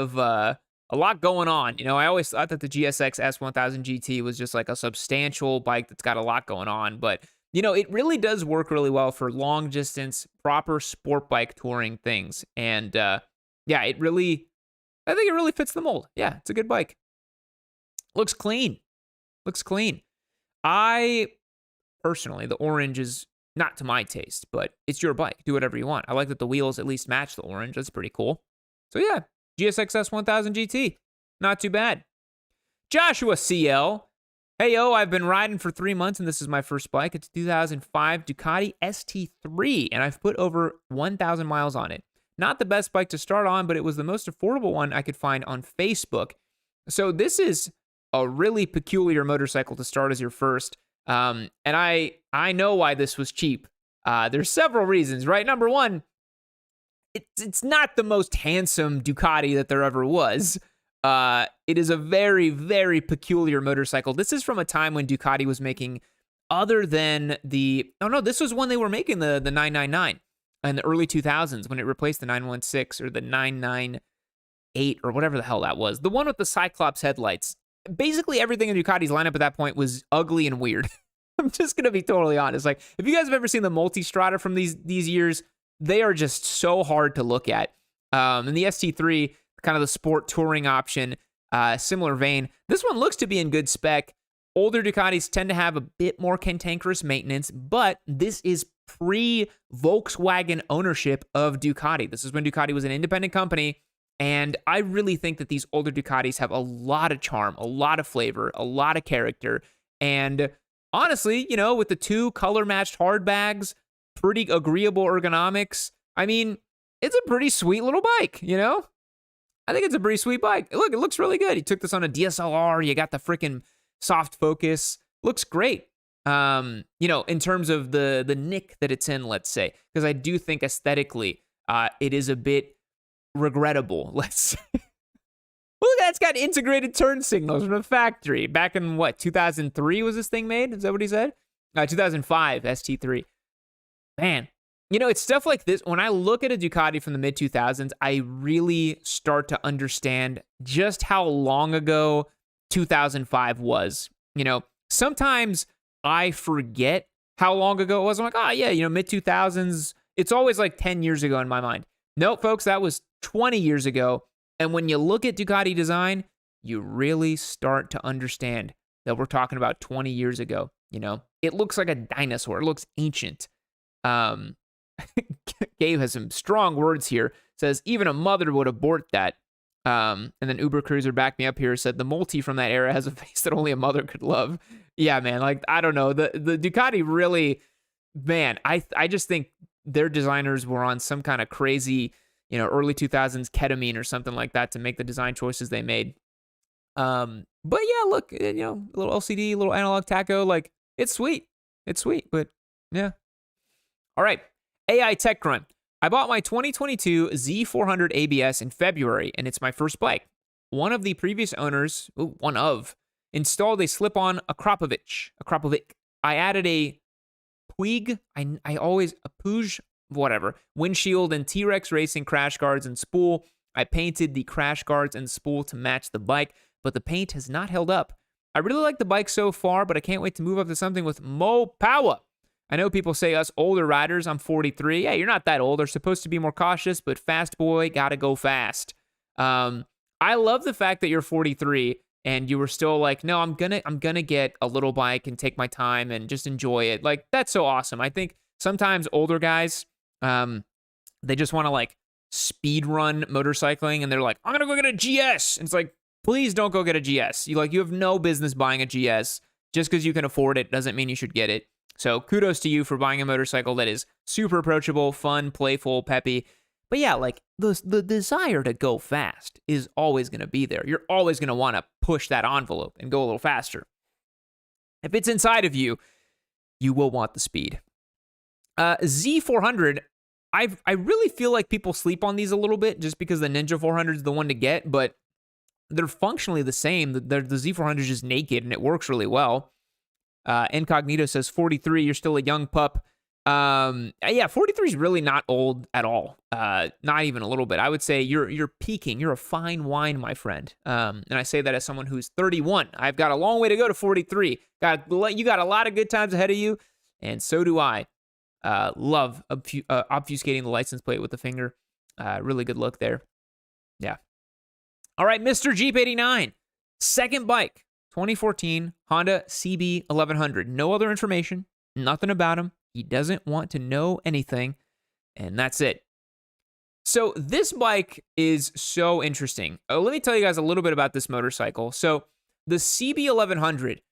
going on. You know, I always thought that the GSX S1000 GT was just like a substantial bike that's got a lot going on, but you know, it really does work really well for long distance, proper sport bike touring things. And yeah, I think it really fits the mold. Yeah, it's a good bike. Looks clean. I personally, the orange is not to my taste, but it's your bike. Do whatever you want. I like that the wheels at least match the orange. That's pretty cool. So yeah, GSX S1000 GT. Not too bad. Joshua CL. Hey, yo, I've been riding for 3 months, and this is my first bike. It's a 2005 Ducati ST3, and I've put over 1,000 miles on it. Not the best bike to start on, but it was the most affordable one I could find on Facebook. So this is a really peculiar motorcycle to start as your first, and I know why this was cheap. There's several reasons, right? Number one, it's not the most handsome Ducati that there ever was. It is a very, very peculiar motorcycle. This is from a time when Ducati was making other than this was when they were making the 999 in the early 2000s when it replaced the 916 or the 998 or whatever the hell that was. The one with the Cyclops headlights. Basically everything in Ducati's lineup at that point was ugly and weird. I'm just going to be totally honest. Like, if you guys have ever seen the Multistrada from these years, they are just so hard to look at. And the ST3, kind of the sport touring option, similar vein. This one looks to be in good spec. Older Ducatis tend to have a bit more cantankerous maintenance, but this is pre-Volkswagen ownership of Ducati. This is when Ducati was an independent company, and I really think that these older Ducatis have a lot of charm, a lot of flavor, a lot of character, and honestly, you know, with the 2 color-matched hard bags, pretty agreeable ergonomics, I mean, it's a pretty sweet little bike, you know? I think it's a pretty sweet bike. Look, it looks really good. He took this on a DSLR. You got the freaking soft focus. Looks great. You know, in terms of the nick that it's in, let's say, because I do think aesthetically, it is a bit regrettable. Let's say. Look, that's got integrated turn signals from the factory. Back in what, 2003 was this thing made? Is that what he said? 2005 ST3. Man, you know, it's stuff like this. When I look at a Ducati from the mid 2000s, I really start to understand just how long ago 2005 was. You know, sometimes I forget how long ago it was. I'm like, oh, yeah, you know, mid 2000s. It's always like 10 years ago in my mind. Nope, folks, that was 20 years ago. And when you look at Ducati design, you really start to understand that we're talking about 20 years ago. You know, it looks like a dinosaur. It looks ancient. Gabe has some strong words here. Says even a mother would abort that. And then Uber Cruiser backed me up here, said the multi from that era has a face that only a mother could love. Yeah, man, like, I don't know. The Ducati really, man, I just think their designers were on some kind of crazy, you know, early 2000s ketamine or something like that to make the design choices they made. But yeah, look, you know, a little LCD, a little analog tacho, like, it's sweet. It's sweet, but yeah. All right, AI Tech Crime. I bought my 2022 Z400 ABS in February, and it's my first bike. One of the previous owners, installed a slip-on Akrapovic. I added a Puig, a Puig, whatever, windshield and T-Rex Racing crash guards and spool. I painted the crash guards and spool to match the bike, but the paint has not held up. I really like the bike so far, but I can't wait to move up to something with more power. I know people say us older riders, I'm 43. Yeah, you're not that old. They're supposed to be more cautious, but fast boy, gotta go fast. I love the fact that you're 43 and you were still like, no, I'm gonna get a little bike and take my time and just enjoy it. Like, that's so awesome. I think sometimes older guys, they just want to like speed run motorcycling and they're like, I'm gonna go get a GS. And it's like, please don't go get a GS. You have no business buying a GS. Just because you can afford it doesn't mean you should get it. So kudos to you for buying a motorcycle that is super approachable, fun, playful, peppy. But yeah, like the desire to go fast is always going to be there. You're always going to want to push that envelope and go a little faster. If it's inside of you, you will want the speed. Z400, I really feel like people sleep on these a little bit just because the Ninja 400 is the one to get, but they're functionally the same. The Z400 is just naked and it works really well. Incognito says 43, you're still a young pup. Yeah, 43 is really not old at all. Not even a little bit. I would say you're peaking. You're a fine wine, my friend. And I say that as someone who's 31. I've got a long way to go to 43. You got a lot of good times ahead of you, and so do I. Love obfuscating the license plate with the finger. Really good look there. Yeah. All right, Mr. Jeep 89. Second bike. 2014 Honda CB 1100. No other information, nothing about him. He doesn't want to know anything, and that's it. So this bike is so interesting. Let me tell you guys a little bit about this motorcycle. So the CB 1100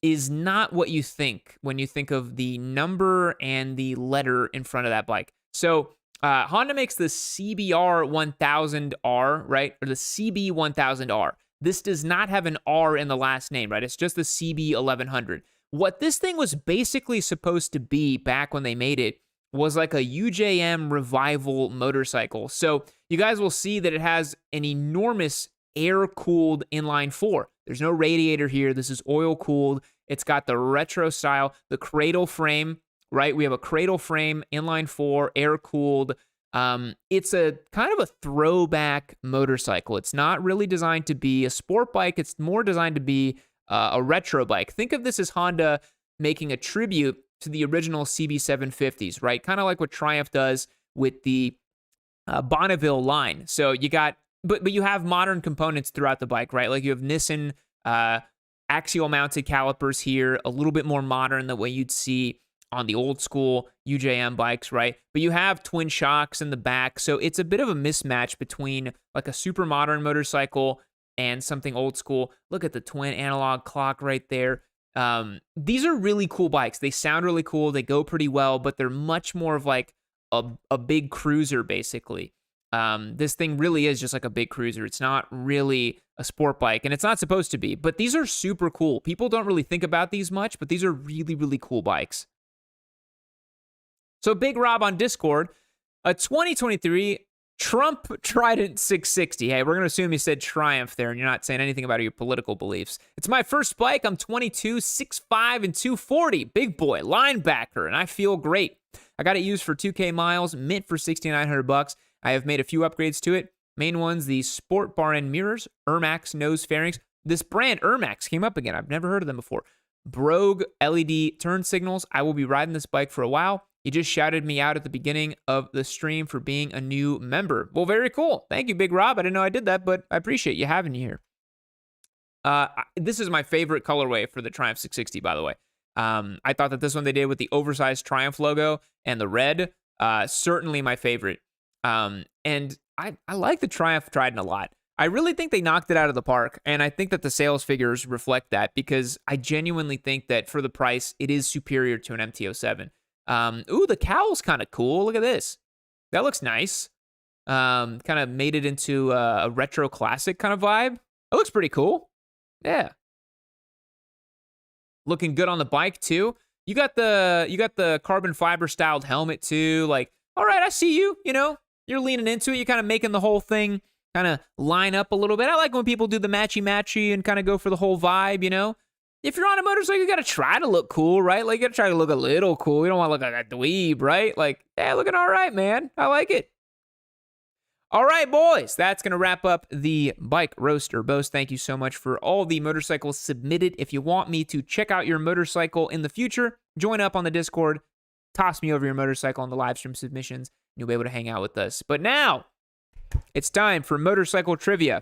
is not what you think when you think of the number and the letter in front of that bike. So Honda makes the CBR 1000R, right? Or the CB 1000R. This does not have an R in the last name, right? It's just the CB 1100. What this thing was basically supposed to be back when they made it was like a UJM revival motorcycle. So you guys will see that it has an enormous air-cooled inline four. There's no radiator here. This is oil-cooled. It's got the retro style, the cradle frame, right? We have a cradle frame, inline four, air-cooled. It's a kind of a throwback motorcycle. It's not really designed to be a sport bike. It's more designed to be a retro bike. Think of this as Honda making a tribute to the original CB750s, right? Kind of like what Triumph does with the Bonneville line. So you got, but you have modern components throughout the bike, right? Like you have Nissan axial mounted calipers here, a little bit more modern than what you'd see on the old school UJM bikes, right? But you have twin shocks in the back, so it's a bit of a mismatch between like a super modern motorcycle and something old school. Look at the twin analog clock right there. These are really cool bikes. They sound really cool. They go pretty well, but they're much more of like a big cruiser, basically. This thing really is just like a big cruiser. It's not really a sport bike, and it's not supposed to be. But these are super cool. People don't really think about these much, but these are really, really cool bikes. So Big Rob on Discord, a 2023 Trump Trident 660. Hey, we're going to assume you said Triumph there, and you're not saying anything about your political beliefs. It's my first bike. I'm 22, 6'5", and 240. Big boy, linebacker, and I feel great. I got it used for 2K miles, mint for $6,900. I have made a few upgrades to it. Main ones, the sport bar end mirrors, Ermax nose fairings. This brand, Ermax, came up again. I've never heard of them before. Brogue LED turn signals. I will be riding this bike for a while. He just shouted me out at the beginning of the stream for being a new member. Well, very cool. Thank you, Big Rob. I didn't know I did that, but I appreciate you having you here. This is my favorite colorway for the Triumph 660, by the way. I thought that this one they did with the oversized Triumph logo and the red, certainly my favorite. And I like the Triumph Trident a lot. I really think they knocked it out of the park, and I think that the sales figures reflect that because I genuinely think that for the price, it is superior to an MT-07. Ooh, the cowl's kind of cool. Look at this. That looks nice. Kind of made it into a retro classic kind of vibe. It looks pretty cool. Yeah. Looking good on the bike too. You got the carbon fiber styled helmet too. Like, all right, I see you. You know, you're leaning into it. You're kind of making the whole thing kind of line up a little bit. I like when people do the matchy and kind of go for the whole vibe, you know? If you're on a motorcycle, you got to try to look cool, right? Like, you got to try to look a little cool. You don't want to look like a dweeb, right? Like, yeah, looking all right, man. I like it. All right, boys. That's going to wrap up the Bike Roaster Boast. Thank you so much for all the motorcycles submitted. If you want me to check out your motorcycle in the future, join up on the Discord. Toss me over your motorcycle on the live stream submissions. And you'll be able to hang out with us. But now, it's time for motorcycle trivia.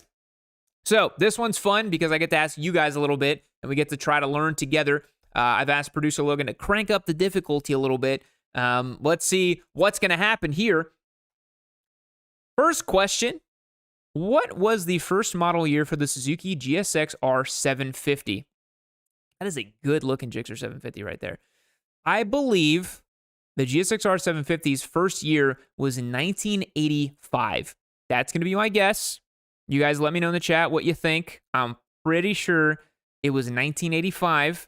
So this one's fun because I get to ask you guys a little bit, and we get to try to learn together. I've asked producer Logan to crank up the difficulty a little bit. Let's see what's going to happen here. First question, what was the first model year for the Suzuki GSX R750? That is a good-looking Gixxer 750 right there. I believe the GSX R750's first year was in 1985. That's going to be my guess. You guys let me know in the chat what you think. I'm pretty sure it was 1985.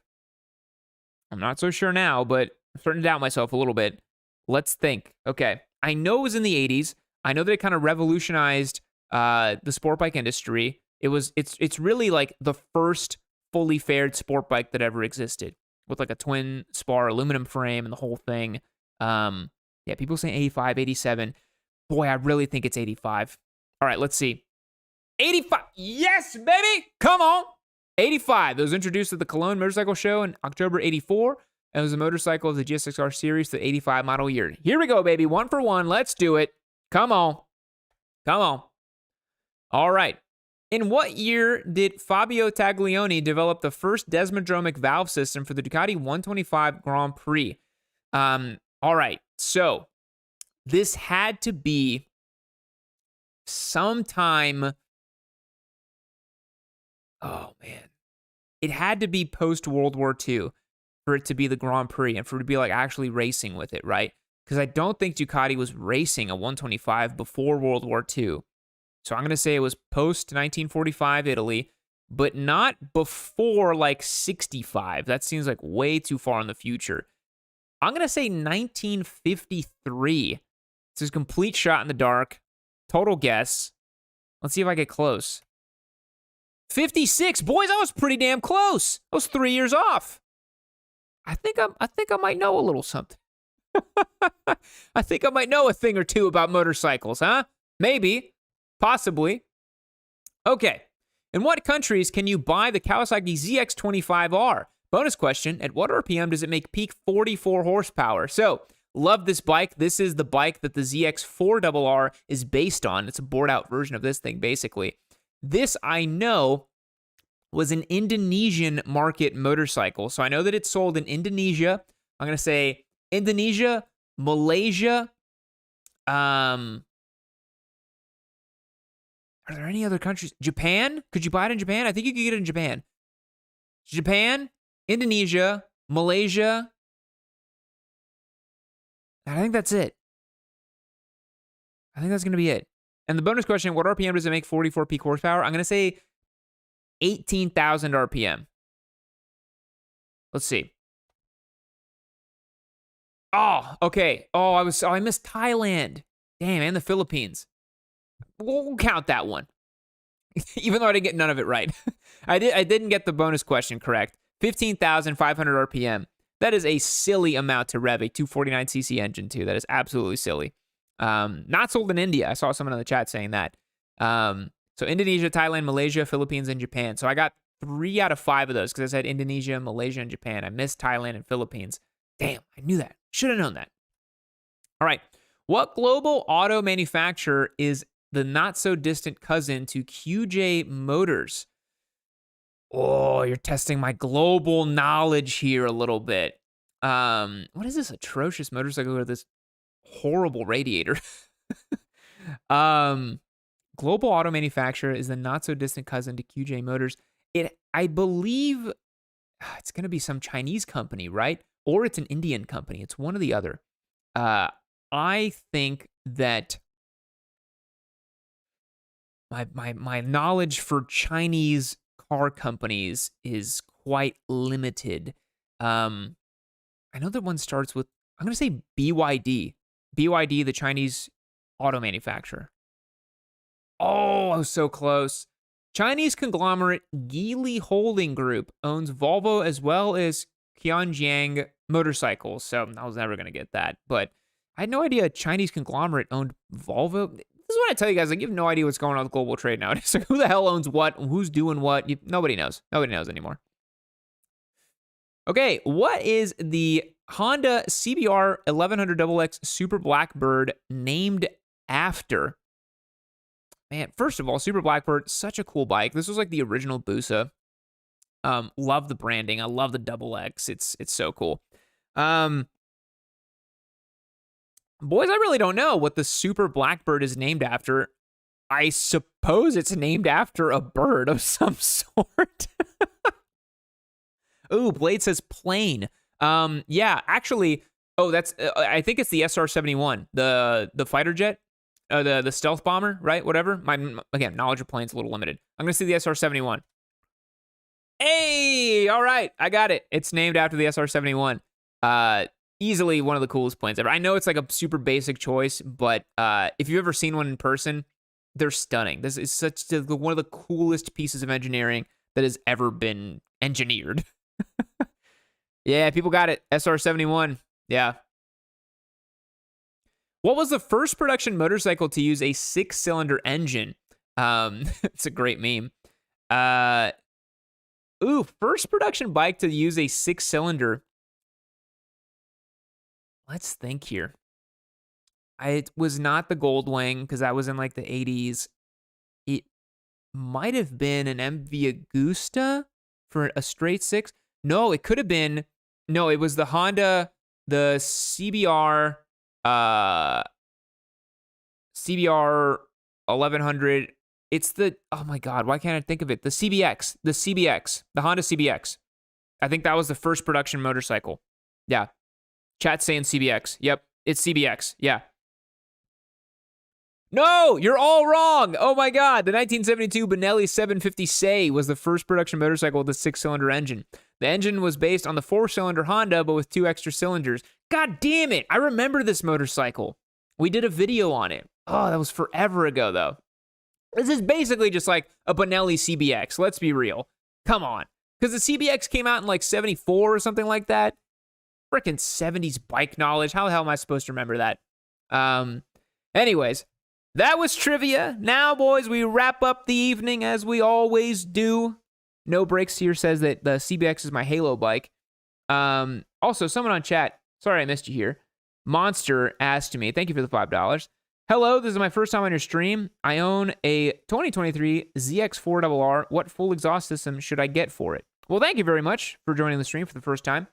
I'm not so sure now, but I'm starting to doubt myself a little bit. Let's think. Okay, I know it was in the 80s. I know that it kind of revolutionized the sport bike industry. It's really like the first fully fared sport bike that ever existed with like a twin spar aluminum frame and the whole thing. Yeah, people say 85, 87. Boy, I really think it's 85. All right, let's see. 85. Yes, baby. Come on. 85. It was introduced at the Cologne Motorcycle Show in October 84. And it was a motorcycle of the GSX-R series, the 85 model year. Here we go, baby. 1 for 1. Let's do it. Come on. Come on. All right. In what year did Fabio Taglioni develop the first desmodromic valve system for the Ducati 125 Grand Prix? All right. So this had to be sometime. Oh, man. It had to be post-World War II for it to be the Grand Prix and for it to be like actually racing with it, right? Because I don't think Ducati was racing a 125 before World War II. So I'm going to say it was post-1945 Italy, but not before like 65. That seems like way too far in the future. I'm going to say 1953. It's a complete shot in the dark. Total guess. Let's see if I get close. 56. Boys, I was pretty damn close. I was 3 years off. I think I might know a little something. I think I might know a thing or two about motorcycles, huh? Maybe. Possibly. Okay. In what countries can you buy the Kawasaki ZX25R? Bonus question, at what RPM does it make peak 44 horsepower? So, love this bike. This is the bike that the ZX4RR is based on. It's a bored-out version of this thing, basically. This I know was an Indonesian market motorcycle. So I know that it's sold in Indonesia. I'm going to say Indonesia, Malaysia. Are there any other countries? Japan? Could you buy it in Japan? I think you could get it in Japan. Japan, Indonesia, Malaysia. I think that's it. I think that's going to be it. And the bonus question, what RPM does it make 44 peak horsepower? I'm going to say 18,000 RPM. Let's see. Oh, okay. Oh, I missed Thailand. Damn, and the Philippines. We'll count that one. Even though I didn't get none of it right. I didn't get the bonus question correct. 15,500 RPM. That is a silly amount to rev a 249cc engine too. That is absolutely silly. Not sold in India. I saw someone in the chat saying that. So Indonesia, Thailand, Malaysia, Philippines, and Japan. So I got 3 out of 5 of those because I said Indonesia, Malaysia, and Japan. I missed Thailand and Philippines. Damn, I knew that. Should have known that. All right. What global auto manufacturer is the not-so-distant cousin to QJ Motors? Oh, you're testing my global knowledge here a little bit. What is this atrocious motorcycle with this horrible radiator? Global auto manufacturer is the not-so-distant cousin to QJ Motors. I believe it's going to be some Chinese company, right? Or it's an Indian company. It's one or the other. I think that my knowledge for Chinese car companies is quite limited. I know that one starts with, I'm going to say BYD. BYD, the Chinese auto manufacturer. Oh, I was so close. Chinese conglomerate Geely Holding Group owns Volvo as well as Qianjiang Motorcycles. So I was never going to get that. But I had no idea a Chinese conglomerate owned Volvo. This is what I tell you guys. Like, you have no idea what's going on with global trade nowadays. Like, who the hell owns what? Who's doing what? Nobody knows. Nobody knows anymore. Okay, what is the Honda CBR 1100XX Super Blackbird named after? Man, first of all, Super Blackbird, such a cool bike. This was like the original Busa. Love the branding. I love the double X. It's so cool. Boys, I really don't know what the Super Blackbird is named after. I suppose it's named after a bird of some sort. Ooh, Blade says plane. Yeah, actually, that's I think it's the SR-71, the fighter jet, the stealth bomber, right? Whatever. Again, knowledge of planes a little limited. I'm gonna see the SR-71. Hey, all right, I got it. It's named after the SR-71. Easily one of the coolest planes ever. I know it's like a super basic choice, but if you've ever seen one in person, they're stunning. This is one of the coolest pieces of engineering that has ever been engineered. Yeah, people got it. SR-71. Yeah. What was the first production motorcycle to use a 6-cylinder engine? It's a great meme. First production bike to use a 6-cylinder. Let's think here. It was not the Goldwing because that was in like the 80s. It might have been an MV Agusta for a straight 6. No, it could have been. No, it was the Honda, the CBR 1100. It's the, oh my God, why can't I think of it? The CBX, the Honda CBX. I think that was the first production motorcycle. Yeah. Chat's saying CBX. Yep, it's CBX. Yeah. No, you're all wrong. Oh my God. The 1972 Benelli 750 Say was the first production motorcycle with a 6-cylinder engine. The engine was based on the 4-cylinder Honda, but with 2 extra cylinders. God damn it. I remember this motorcycle. We did a video on it. Oh, that was forever ago, though. This is basically just like a Benelli CBX. Let's be real. Come on. Because the CBX came out in like 74 or something like that. Frickin' 70s bike knowledge. How the hell am I supposed to remember that? Anyways, that was trivia. Now, boys, we wrap up the evening as we always do. No Breaks here says that the CBX is my Halo bike. Also, someone on chat, sorry I missed you here. Monster asked me, thank you for the $5. Hello, this is my first time on your stream. I own a 2023 ZX4RR. What full exhaust system should I get for it? Well, thank you very much for joining the stream for the first time.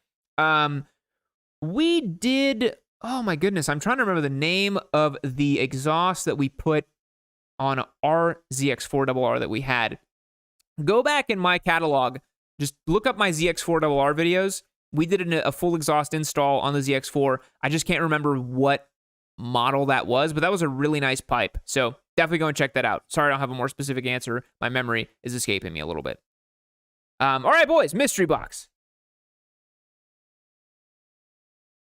We did... Oh, my goodness. I'm trying to remember the name of the exhaust that we put on our ZX4RR that we had. Go back in my catalog. Just look up my ZX4RR videos. We did a full exhaust install on the ZX4. I just can't remember what model that was, but that was a really nice pipe. So definitely go and check that out. Sorry I don't have a more specific answer. My memory is escaping me a little bit. All right, boys, mystery box.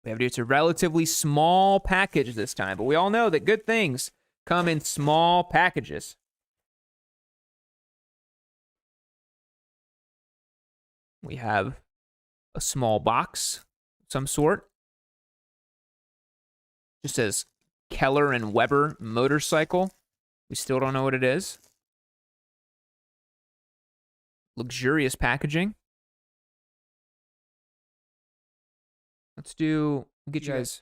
We have to do it's a relatively small package this time, but we all know that good things come in small packages. We have a small box of some sort. Just says Keller and Weber motorcycle. We still don't know what it is. Luxurious packaging. We'll get you guys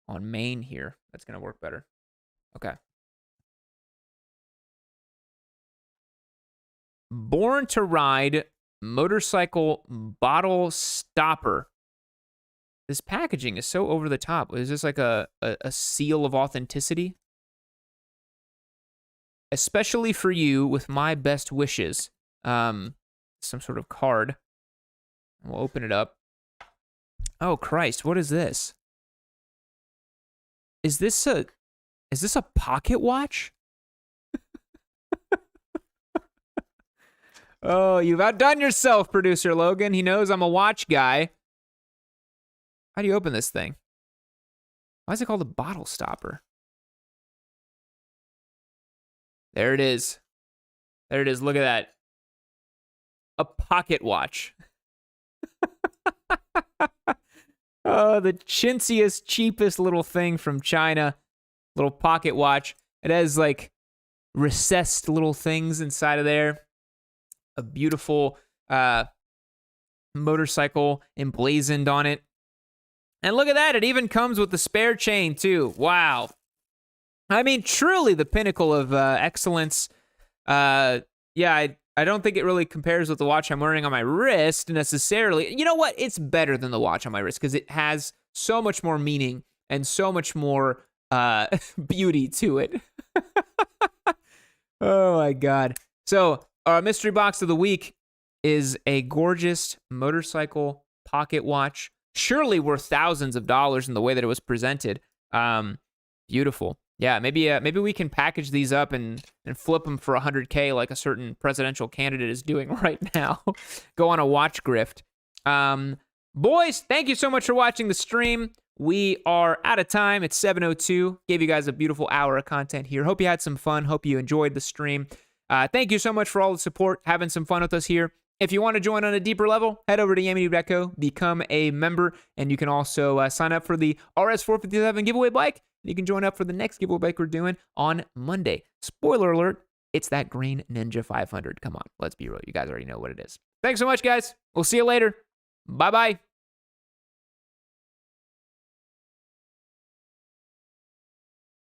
on main here. That's going to work better. Okay. Born to Ride motorcycle bottle stopper. This packaging is so over the top. Is this like a seal of authenticity? Especially for you, with my best wishes. Some sort of card. We'll open it up. Oh Christ, what is this? Is this a pocket watch? Oh, you've outdone yourself, producer Logan. He knows I'm a watch guy. How do you open this thing? Why is it called a bottle stopper? There it is. There it is. Look at that. A pocket watch. Oh, the chintziest, cheapest little thing from China. Little pocket watch. It has like recessed little things inside of there. A beautiful motorcycle emblazoned on it. And look at that. It even comes with the spare chain too. Wow. I mean, truly the pinnacle of excellence. Yeah, I don't think it really compares with the watch I'm wearing on my wrist necessarily. You know what? It's better than the watch on my wrist because it has so much more meaning and so much more beauty to it. Oh, my God. So our mystery box of the week is a gorgeous motorcycle pocket watch. Surely worth thousands of dollars in the way that it was presented. Beautiful. Yeah, maybe we can package these up and flip them for $100K like a certain presidential candidate is doing right now. Go on a watch grift. Boys, thank you so much for watching the stream. We are out of time. It's 7:02. Gave you guys a beautiful hour of content here. Hope you had some fun. Hope you enjoyed the stream. Thank you so much for all the support, having some fun with us here. If you want to join on a deeper level, head over to yammie.co, become a member, and you can also sign up for the RS457 giveaway bike. You can join up for the next giveaway bike we're doing on Monday. Spoiler alert, it's that green Ninja 500. Come on, let's be real. You guys already know what it is. Thanks so much, guys. We'll see you later. Bye-bye.